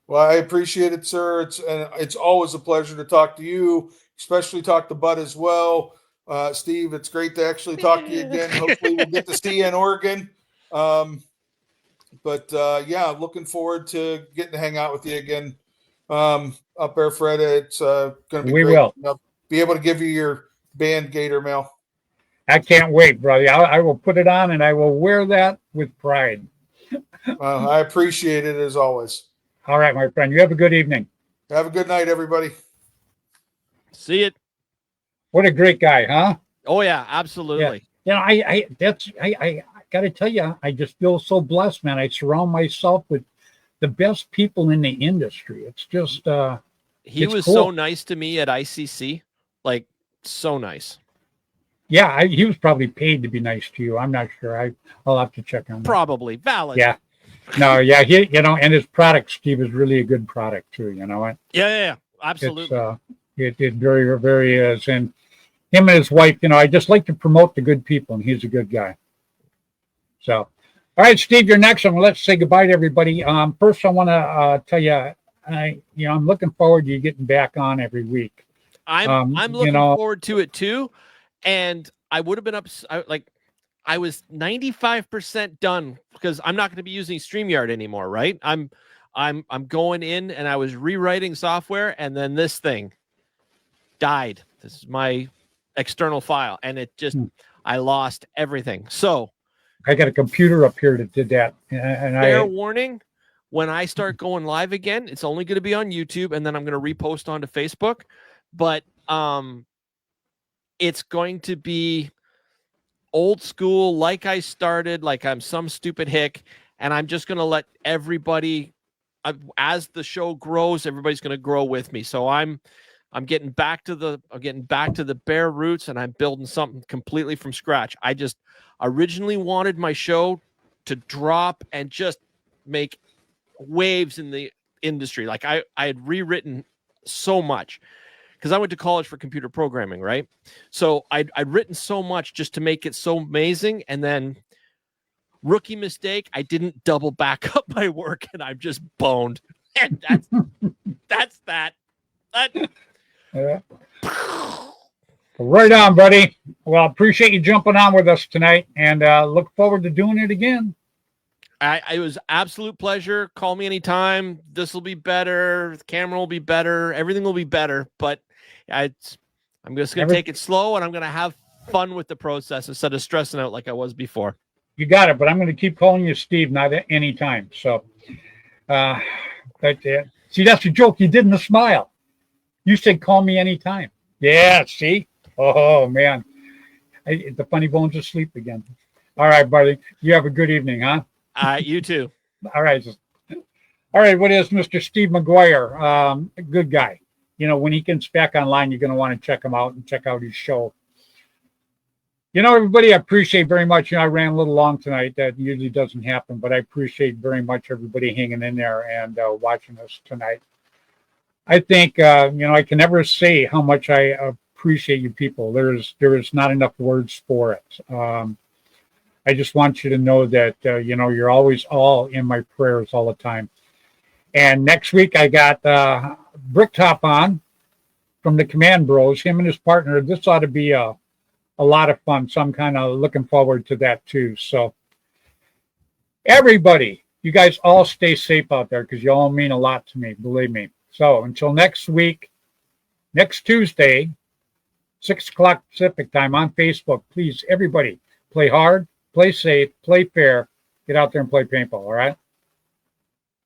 Speaker 3: Well, I appreciate it, sir. It's always a pleasure to talk to you, especially talk to Bud as well. Steve, it's great to actually talk to you again. Hopefully we'll get to see you in Oregon. Looking forward to getting to hang out with you again up there, Fred. It's going to be great.
Speaker 1: Will.
Speaker 3: I'll be able to give you your band Gator Mail.
Speaker 1: I can't wait, brother. I will put it on, and I will wear that with pride.
Speaker 3: I appreciate it, as always.
Speaker 1: All right, my friend. You have a good evening.
Speaker 3: Have a good night, everybody.
Speaker 2: See it.
Speaker 1: What a great guy, huh?
Speaker 2: Oh yeah, absolutely.
Speaker 1: Yeah. I got to tell you, I just feel so blessed, man. I surround myself with the best people in the industry. It's just
Speaker 2: he was cool. So nice to me at ICC, like so nice.
Speaker 1: Yeah, he was probably paid to be nice to you. I'm not sure. I'll have to check on that.
Speaker 2: Probably valid.
Speaker 1: Yeah. No, yeah, and his product, Steve, is really a good product too. You know what?
Speaker 2: Yeah, absolutely.
Speaker 1: It very, very is. And him and his wife, I just like to promote the good people, and he's a good guy. So, all right, Steve, you're next. And let's say goodbye to everybody. First, I want to tell you, I'm looking forward to you getting back on every week.
Speaker 2: I'm looking forward to it too. And I would have been I was 95% done because I'm not going to be using StreamYard anymore, right? I'm going in and I was rewriting software, and then this thing died. This is my external file, and it just I lost everything. So
Speaker 1: I got a computer up here that did that. And
Speaker 2: fair warning, when I start going live again, it's only going to be on YouTube, and then I'm going to repost onto Facebook. But it's going to be old school, like I started, like I'm some stupid hick, and I'm just going to let everybody, as the show grows, everybody's going to grow with me. So I'm getting back to the bare roots, and I'm building something completely from scratch. I just originally wanted my show to drop and just make waves in the industry. Like I had rewritten so much because I went to college for computer programming, right? So I'd written so much just to make it so amazing, and then rookie mistake, I didn't double back up my work, and I'm just boned. And that's that.
Speaker 1: Yeah. Right on, buddy. Well, appreciate you jumping on with us tonight, and look forward to doing it again.
Speaker 2: It was absolute pleasure. Call me anytime. This will be better. The camera will be better. Everything will be better. But I'm just going to take it slow, and I'm going to have fun with the process instead of stressing out like I was before.
Speaker 1: You got it, but I'm going to keep calling you Steve, not at any time. So, see, that's a joke you did in the smile. You said call me anytime. Yeah, see? Oh, man. The funny bone's asleep again. All right, buddy. You have a good evening, huh?
Speaker 2: You too.
Speaker 1: All right. All right. What is Mr. Steve McGuire? A good guy. When he gets back online, you're going to want to check him out and check out his show. Everybody, I appreciate very much. I ran a little long tonight. That usually doesn't happen, but I appreciate very much everybody hanging in there and watching us tonight. I think, I can never say how much I appreciate you people. There is not enough words for it. I just want you to know that, you're always all in my prayers all the time. And next week, I got Bricktop on from the Command Bros, him and his partner. This ought to be a lot of fun. So I'm kind of looking forward to that too. So everybody, you guys all stay safe out there because you all mean a lot to me, believe me. So until next week, next Tuesday, 6 o'clock Pacific time on Facebook, please, everybody, play hard, play safe, play fair, get out there and play paintball, all right?